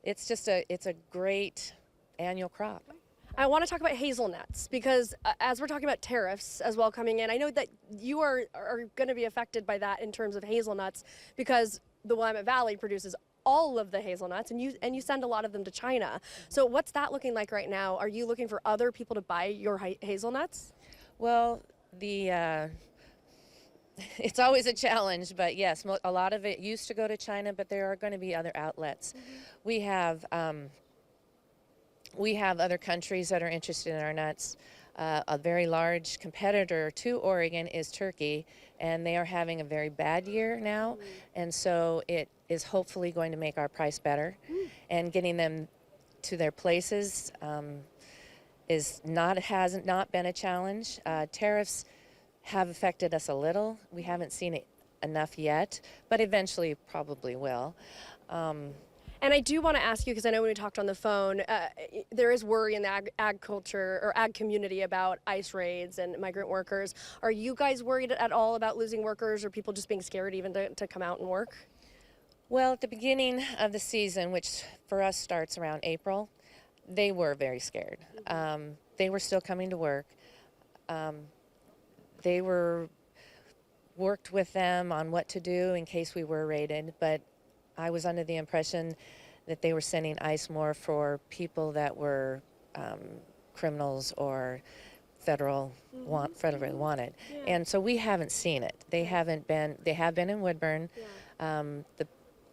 it's just it's a great annual crop. I want to talk about hazelnuts because as we're talking about tariffs as well coming in, I know that you are going to be affected by that in terms of hazelnuts because the Willamette Valley produces all of the hazelnuts, and you send a lot of them to China. So what's that looking like right now? Are you looking for other people to buy your hazelnuts? Well, it's always a challenge, but yes, a lot of it used to go to China, but there are going to be other outlets. We have other countries that are interested in our nuts. A very large competitor to Oregon is Turkey, and they are having a very bad year now, and so it is hopefully going to make our price better. And getting them to their places has not been a challenge. Tariffs have affected us a little. We haven't seen it enough yet, but eventually probably will. And I do want to ask you, because I know when we talked on the phone, there is worry in the ag culture or ag community about ICE raids and migrant workers. Are you guys worried at all about losing workers, or people just being scared even to come out and work? Well, at the beginning of the season, which for us starts around April, they were very scared. They were still coming to work. They worked with them on what to do in case we were raided, but I was under the impression that they were sending ICE more for people that were criminals or federally wanted. And so we haven't seen it. They have been in Woodburn.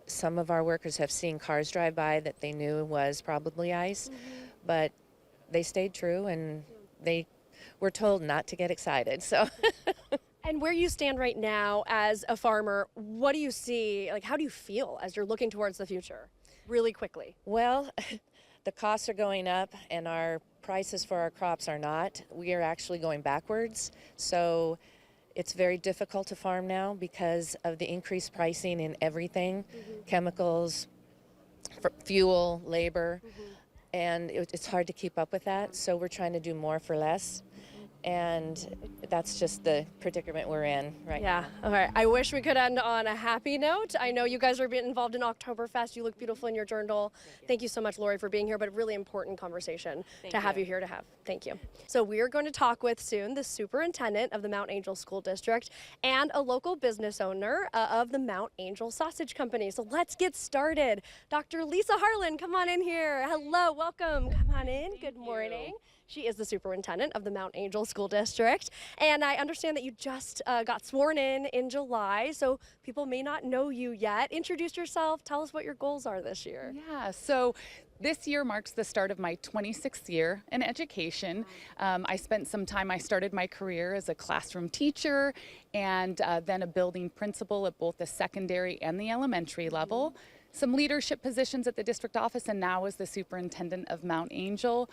Some of our workers have seen cars drive by that they knew was probably ICE, but they stayed true, and they were told not to get excited. So. And where you stand right now as a farmer, what do you see, like how do you feel as you're looking towards the future, really quickly? Well, the costs are going up and our prices for our crops are not. We are actually going backwards. So It's very difficult to farm now because of the increased pricing in everything, chemicals, fuel, labor, and it's hard to keep up with that. So we're trying to do more for less. And that's just the predicament we're in right now. Yeah, all right. I wish we could end on a happy note. I know you guys are being involved in Oktoberfest. You look beautiful in your journal. Thank you so much, Lori, for being here, but a really important conversation to have you here to have. Thank you. So we are going to talk with soon the superintendent of the Mount Angel School District and a local business owner of the Mount Angel Sausage Company. So let's get started. Dr. Lisa Harlan, come on in here. Hello, welcome. Come on in. Good morning. She is the superintendent of the Mount Angel School District, and I understand that you just got sworn in July, so people may not know you yet. Introduce yourself. Tell us what your goals are this year. Yeah, so this year marks the start of my 26th year in education. I spent some time, I started my career as a classroom teacher and then a building principal at both the secondary and the elementary level. Some leadership positions at the district office, and now as the superintendent of Mount Angel.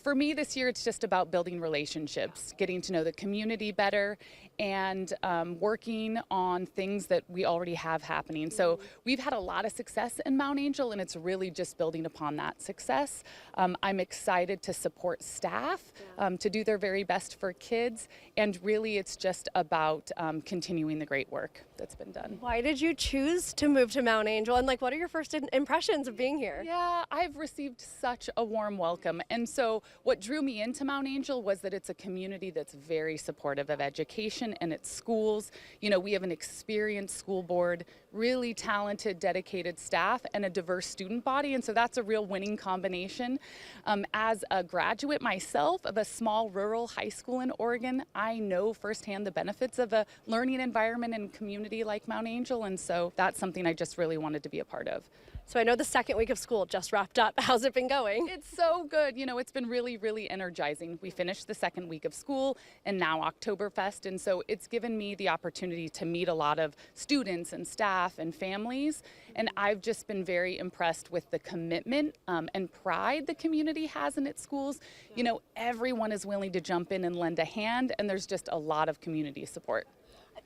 For me this year, it's just about building relationships, getting to know the community better, and working on things that we already have happening. So we've had a lot of success in Mount Angel, and it's really just building upon that success. I'm excited to support staff to do their very best for kids, and really it's just about continuing the great work that's been done. Why did you choose to move to Mount Angel, and what are your first impressions of being here? Yeah, I've received such a warm welcome, and so what drew me into Mount Angel was that it's a community that's very supportive of education and its schools. You know, we have an experienced school board, really talented, dedicated staff, and a diverse student body, and so that's a real winning combination. As a graduate myself of a small rural high school in Oregon, I know firsthand the benefits of a learning environment and community like Mount Angel, and so that's something I just really wanted to be a part of. So I know the second week of school just wrapped up. How's it been going? It's so good. You know, it's been really, really energizing. We finished the second week of school and now Oktoberfest, and so it's given me the opportunity to meet a lot of students and staff and families, and I've just been very impressed with the commitment and pride the community has in its schools. You know, everyone is willing to jump in and lend a hand, and there's just a lot of community support.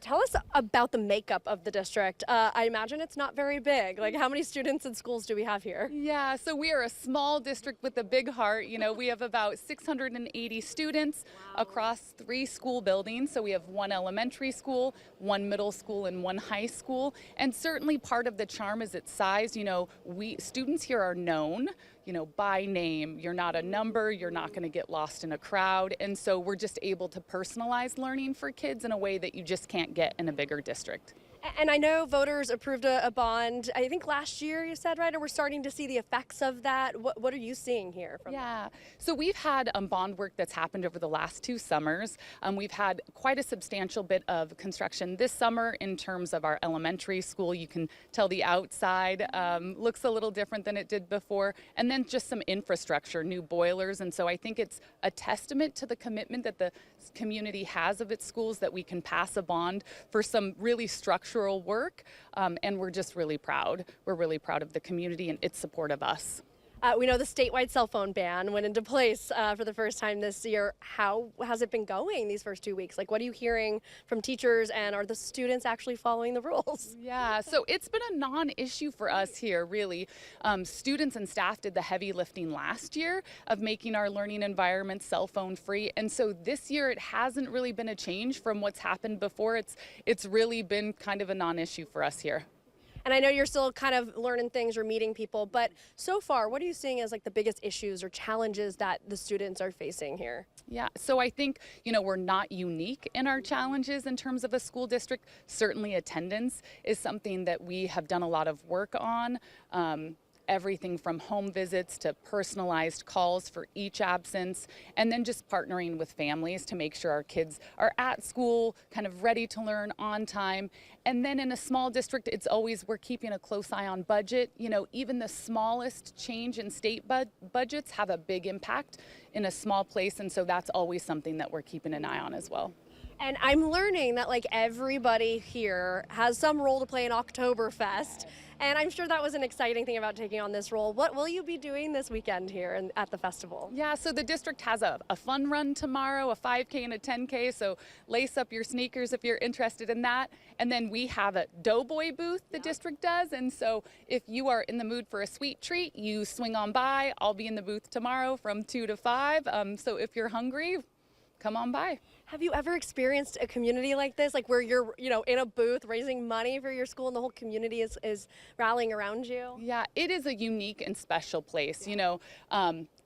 Tell us about the makeup of the district. I imagine it's not very big. Like, how many students and schools do we have here? Yeah, so we are a small district with a big heart. You know, we have about 680 students across 3 school buildings. So we have 1 elementary school, 1 middle school, and 1 high school. And certainly part of the charm is its size. You know, students here are known, you know, by name. You're not a number, you're not going to get lost in a crowd. And so we're just able to personalize learning for kids in a way that you just can't get in a bigger district. And I know voters approved a bond, I think last year you said, right? And we're starting to see the effects of that. What are you seeing here from that? So we've had bond work that's happened over the last 2 summers. We've had quite a substantial bit of construction this summer in terms of our elementary school. You can tell the outside looks a little different than it did before. And then just some infrastructure, new boilers. And so I think it's a testament to the commitment that the community has of its schools that we can pass a bond for some really structural work, and we're just really proud. We're really proud of the community and its support of us. We know the statewide cell phone ban went into place for the first time this year. How has it been going these first 2 weeks? Like, what are you hearing from teachers, and are the students actually following the rules? Yeah, so it's been a non-issue for us here, really. Students and staff did the heavy lifting last year of making our learning environment cell phone free, and so this year it hasn't really been a change from what's happened before. It's really been kind of a non-issue for us here. And I know you're still kind of learning things or meeting people, but so far, what are you seeing as like the biggest issues or challenges that the students are facing here? Yeah, so I think, you know, we're not unique in our challenges in terms of a school district. Certainly attendance is something that we have done a lot of work on. Everything from home visits to personalized calls for each absence, and then just partnering with families to make sure our kids are at school, kind of ready to learn on time. And then in a small district, it's always, we're keeping a close eye on budget. You know, even the smallest change in state budgets have a big impact in a small place, and so that's always something that we're keeping an eye on as well. And I'm learning that like everybody here has some role to play in Oktoberfest. And I'm sure that was an exciting thing about taking on this role. What will you be doing this weekend here at the festival? Yeah, so the district has a fun run tomorrow, a 5K and a 10K, so lace up your sneakers if you're interested in that. And then we have a Doughboy booth the district does, and so if you are in the mood for a sweet treat, you swing on by. I'll be in the booth tomorrow from 2 to 5, so if you're hungry, come on by. Have you ever experienced a community like this, like where you're, in a booth raising money for your school and the whole community is rallying around you? Yeah, it is a unique and special place.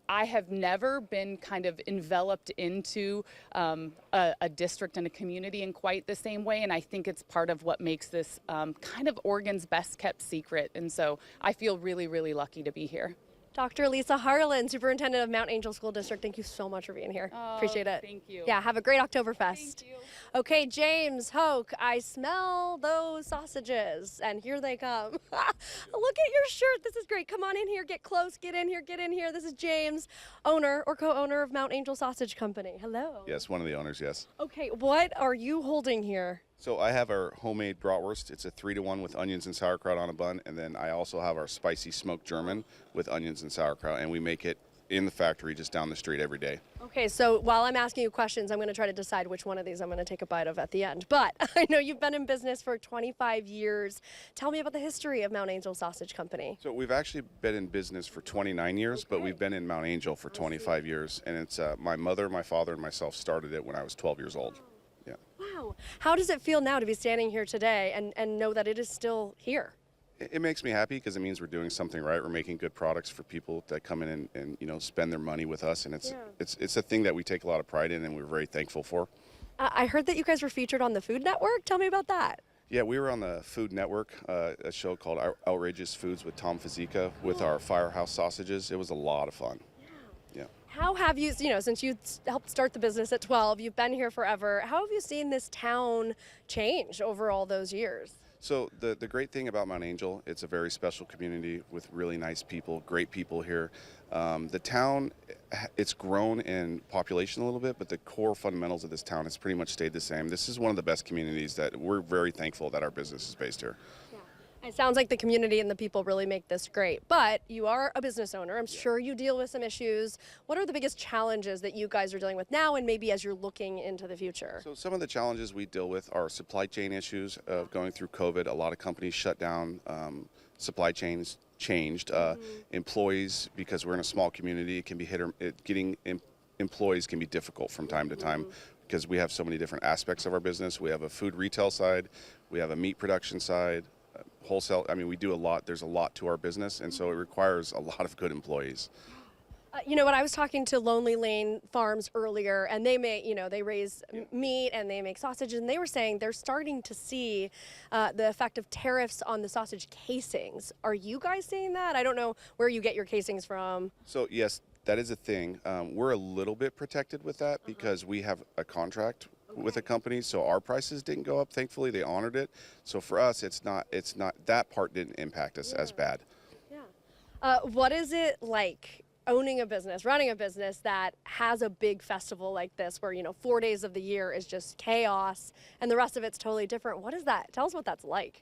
I have never been kind of enveloped into a district and a community in quite the same way, and I think it's part of what makes this kind of Oregon's best kept secret, and so I feel really, really lucky to be here. Dr. Lisa Harlan, Superintendent of Mount Angel School District, thank you so much for being here. Appreciate it. Thank you. Yeah, have a great Oktoberfest. Thank you. Okay, James, Hoke, I smell those sausages, and here they come. Look at your shirt. This is great. Come on in here. Get close. Get in here. Get in here. This is James, owner or co-owner of Mount Angel Sausage Company. Hello. Yes, one of the owners, yes. Okay, what are you holding here? So I have our homemade bratwurst. It's a 3-to-1 with onions and sauerkraut on a bun, and then I also have our spicy smoked German with onions and sauerkraut, and we make it in the factory just down the street every day. Okay, so while I'm asking you questions, I'm going to try to decide which one of these I'm going to take a bite of at the end. But I know you've been in business for 25 years. Tell me about the history of Mount Angel Sausage Company. So we've actually been in business for 29 years, but we've been in Mount Angel for 25 years, and it's my mother, my father, and myself started it when I was 12 years old. Yeah. Wow. How does it feel now to be standing here today and know that it is still here? It makes me happy because it means we're doing something right. We're making good products for people that come in and spend their money with us, and it's a thing that we take a lot of pride in, and we're very thankful for. I heard that you guys were featured on the Food Network. Tell me about that. Yeah, we were on the Food Network, a show called Outrageous Foods with Tom Fazika with our Firehouse sausages. It was a lot of fun. Yeah. How have you, since you helped start the business at 12, you've been here forever, how have you seen this town change over all those years? So the great thing about Mount Angel, it's a very special community with really nice people, great people here. The town, it's grown in population a little bit, but the core fundamentals of this town has pretty much stayed the same. This is one of the best communities that we're very thankful that our business is based here. It sounds like the community and the people really make this great, but you are a business owner. I'm sure you deal with some issues. What are the biggest challenges that you guys are dealing with now and maybe as you're looking into the future? So some of the challenges we deal with are supply chain issues of going through COVID. A lot of companies shut down, supply chains changed. Employees, because we're in a small community, it can be getting employees can be difficult from time to time because we have so many different aspects of our business. We have a food retail side, we have a meat production side, wholesale. I mean, we do a lot. There's a lot to our business, and so it requires a lot of good employees. You know what, I was talking to Lonely Lane Farms earlier, and they they raise meat and they make sausages, and they were saying they're starting to see the effect of tariffs on the sausage casings. Are you guys seeing that? I don't know where you get your casings from. So yes, that is a thing. We're a little bit protected with that because we have a contract with a company, so our prices didn't go up. Thankfully, they honored it. So for us, it's not that part didn't impact us as bad. Yeah. What is it like owning a business, running a business that has a big festival like this where 4 days of the year is just chaos and the rest of it's totally different? What is that? Tell us what that's like.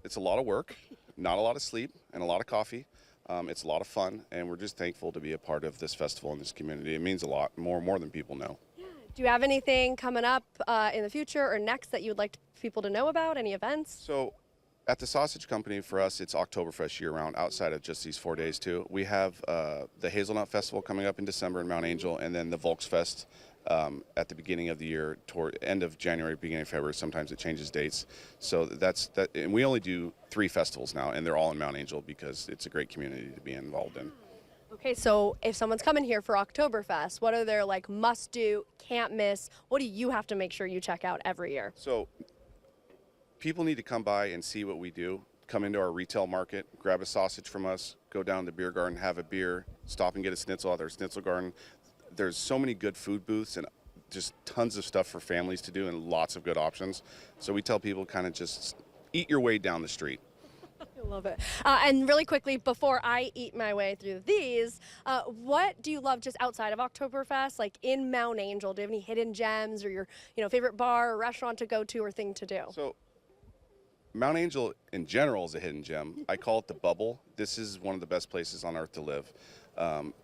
It's a lot of work, not a lot of sleep, and a lot of coffee. It's a lot of fun, and we're just thankful to be a part of this festival in this community. It means a lot, more than people know. Do you have anything coming up in the future or next that you would like people to know about? Any events? So at the Sausage Company, for us, it's Oktoberfest year-round outside of just these 4 days, too. We have the Hazelnut Festival coming up in December in Mount Angel, and then the Volksfest at the beginning of the year, toward end of January, beginning of February. Sometimes it changes dates. So that's that. And we only do 3 festivals now, and they're all in Mount Angel because it's a great community to be involved in. Okay, so if someone's coming here for Oktoberfest, what are their must do, can't miss? What do you have to make sure you check out every year? So people need to come by and see what we do. Come into our retail market, grab a sausage from us, go down to the beer garden, have a beer, stop and get a schnitzel at our schnitzel garden. There's so many good food booths and just tons of stuff for families to do and lots of good options. So we tell people kind of just eat your way down the street. I love it. And really quickly, before I eat my way through these, what do you love just outside of Oktoberfest, like in Mount Angel? Do you have any hidden gems or your favorite bar or restaurant to go to or thing to do? So Mount Angel in general is a hidden gem. I call it the bubble. This is one of the best places on earth to live.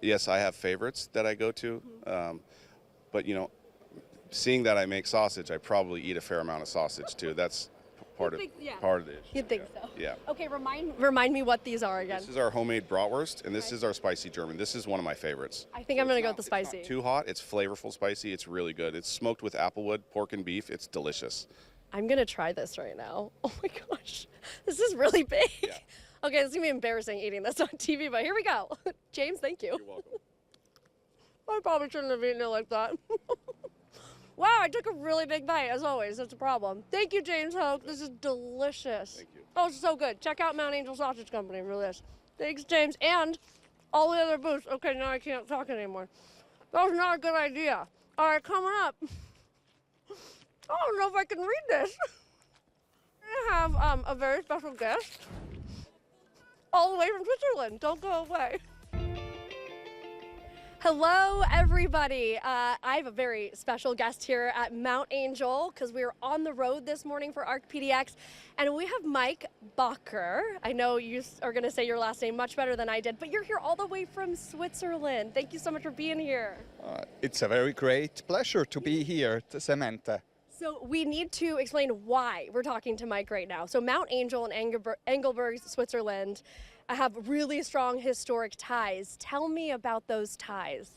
Yes, I have favorites that I go to, but you know, seeing that I make sausage, I probably eat a fair amount of sausage too. That's part of the issue. You'd think so. Yeah. Okay, remind me what these are again. This is our homemade bratwurst, and this is our spicy German. This is one of my favorites. I think I'm gonna go with the spicy. It's not too hot. It's flavorful spicy. It's really good. It's smoked with applewood, pork and beef. It's delicious. I'm gonna try this right now. Oh my gosh, this is really big. Yeah. Okay, it's gonna be embarrassing eating this on TV, but here we go. James, thank you. You're welcome. I probably shouldn't have eaten it like that. Wow, I took a really big bite, as always. That's a problem. Thank you, James Hoke. This is delicious. Thank you. Oh, it's so good. Check out Mount Angel Sausage Company for this. Thanks, James. And all the other booths. Okay, now I can't talk anymore. That was not a good idea. All right, coming up. I don't know if I can read this. I have a very special guest all the way from Switzerland. Don't go away. Hello, everybody. I have a very special guest here at Mount Angel because we are on the road this morning for ARC PDX, and we have Mike Bacher. I know you are going to say your last name much better than I did, but you're here all the way from Switzerland. Thank you so much for being here. It's a very great pleasure to be here, Samantha. So we need to explain why we're talking to Mike right now. So Mount Angel and Engelberg, Switzerland, have really strong historic ties. Tell me about those ties.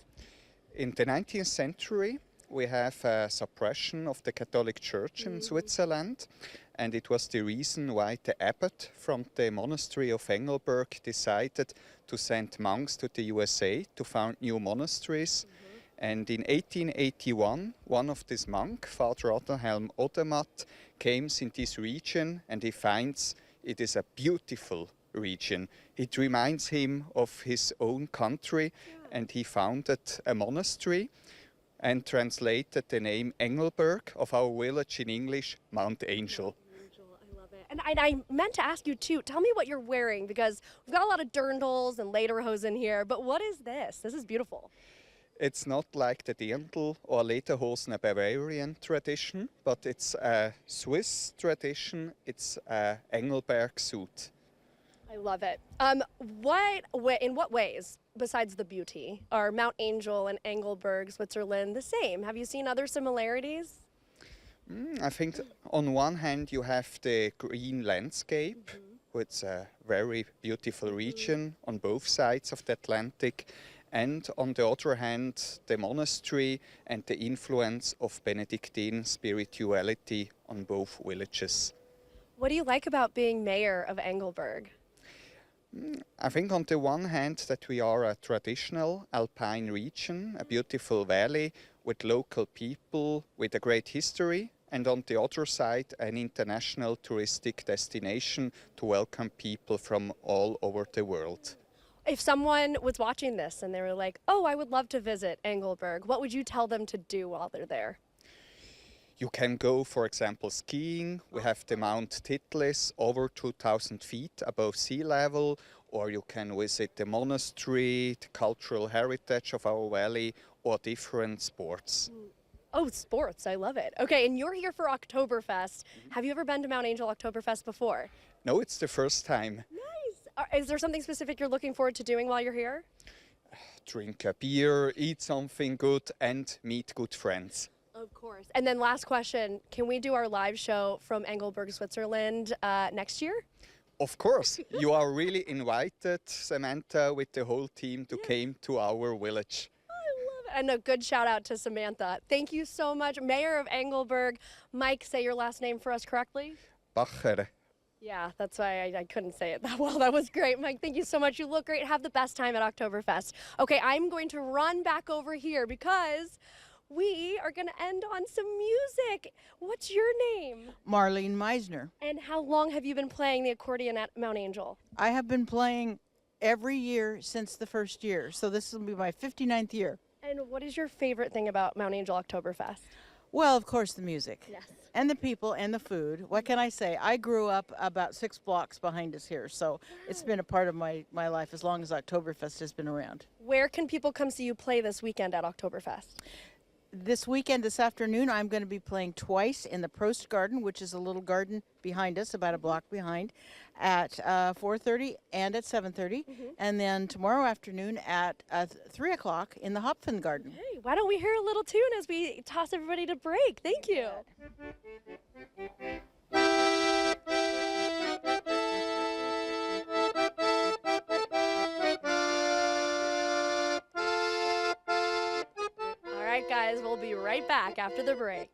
In the 19th century, we have a suppression of the Catholic Church in Switzerland, and it was the reason why the abbot from the monastery of Engelberg decided to send monks to the USA to found new monasteries. And in 1881, one of these monks, Father Odelhelm Odermatt, came in this region, and he finds it is a beautiful region. It reminds him of his own country, and he founded a monastery and translated the name Engelberg of our village in English, Mount Angel. I love it. And I meant to ask you too, tell me what you're wearing, because we've got a lot of dirndls and lederhosen here, but what is this? This is beautiful. It's not like the Dirndl or Lederhosen, a Bavarian tradition, but it's a Swiss tradition. It's a Engelberg suit. I love it. In what ways, besides the beauty, are Mount Angel and Engelberg, Switzerland, the same? Have you seen other similarities? I think on one hand you have the green landscape, which is a very beautiful region on both sides of the Atlantic, and on the other hand the monastery and the influence of Benedictine spirituality on both villages. What do you like about being mayor of Engelberg? I think on the one hand that we are a traditional alpine region, a beautiful valley with local people with a great history, and on the other side an international touristic destination to welcome people from all over the world. If someone was watching this and they were like, oh, I would love to visit Engelberg, what would you tell them to do while they're there? You can go, for example, skiing. We have the Mount Titlis over 2,000 feet above sea level, or you can visit the monastery, the cultural heritage of our valley, or different sports. Oh, sports, I love it. Okay, and you're here for Oktoberfest. Have you ever been to Mount Angel Oktoberfest before? No, it's the first time. Nice. Is there something specific you're looking forward to doing while you're here? Drink a beer, eat something good, and meet good friends. Of course. And then last question, can we do our live show from Engelberg, Switzerland next year? Of course. You are really invited, Samantha, with the whole team to come to our village. And a good shout out to Samantha. Thank you so much. Mayor of Engelberg. Mike, say your last name for us correctly. Bacher. Yeah, that's why I couldn't say it that well. That was great, Mike. Thank you so much. You look great. Have the best time at Oktoberfest. Okay, I'm going to run back over here because we are going to end on some music. What's your name? Marlene Meissner. And how long have you been playing the accordion at Mount Angel? I have been playing every year since the first year, so this will be my 59th year. And what is your favorite thing about Mount Angel Oktoberfest? Well, of course, the music. Yes. And the people and the food. What can I say? I grew up about 6 blocks behind us here, so it's been a part of my life as long as Oktoberfest has been around. Where can people come see you play this weekend at Oktoberfest? this weekend, this afternoon, I'm going to be playing twice in the Prost Garden, which is a little garden behind us, about a block behind, at 4:30 and at 7:30. And then tomorrow afternoon at 3 o'clock in the Hopfen Garden. Hey, why don't we hear a little tune as we toss everybody to break? Thank you. All right, guys, we'll be right back after the break.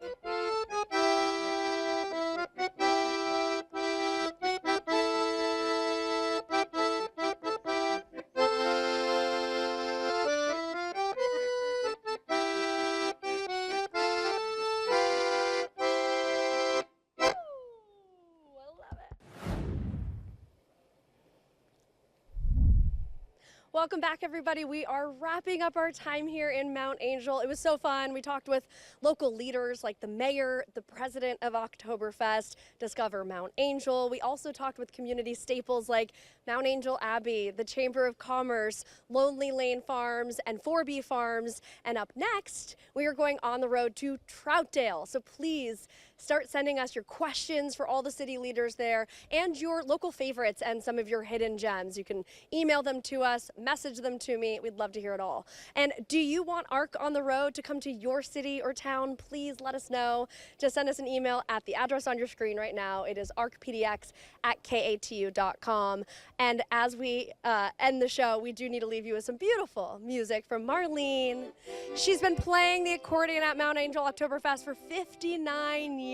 Welcome back, everybody. We are wrapping up our time here in Mount Angel. It was so fun. We talked with local leaders like the mayor, the president of Oktoberfest, Discover Mount Angel. We also talked with community staples like Mount Angel Abbey, the Chamber of Commerce, Lonely Lane Farms, and 4B Farms. And up next, we are going on the road to Troutdale. So please start sending us your questions for all the city leaders there and your local favorites and some of your hidden gems. You can email them to us, message them to me. We'd love to hear it all. And do you want ARC on the road to come to your city or town? Please let us know. Just send us an email at the address on your screen right now. It is arcpdx@katu.com. And as we end the show, we do need to leave you with some beautiful music from Marlene. She's been playing the accordion at Mount Angel Oktoberfest for 59 years.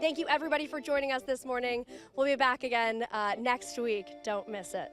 Thank you, everybody, for joining us this morning. We'll be back again next week. Don't miss it.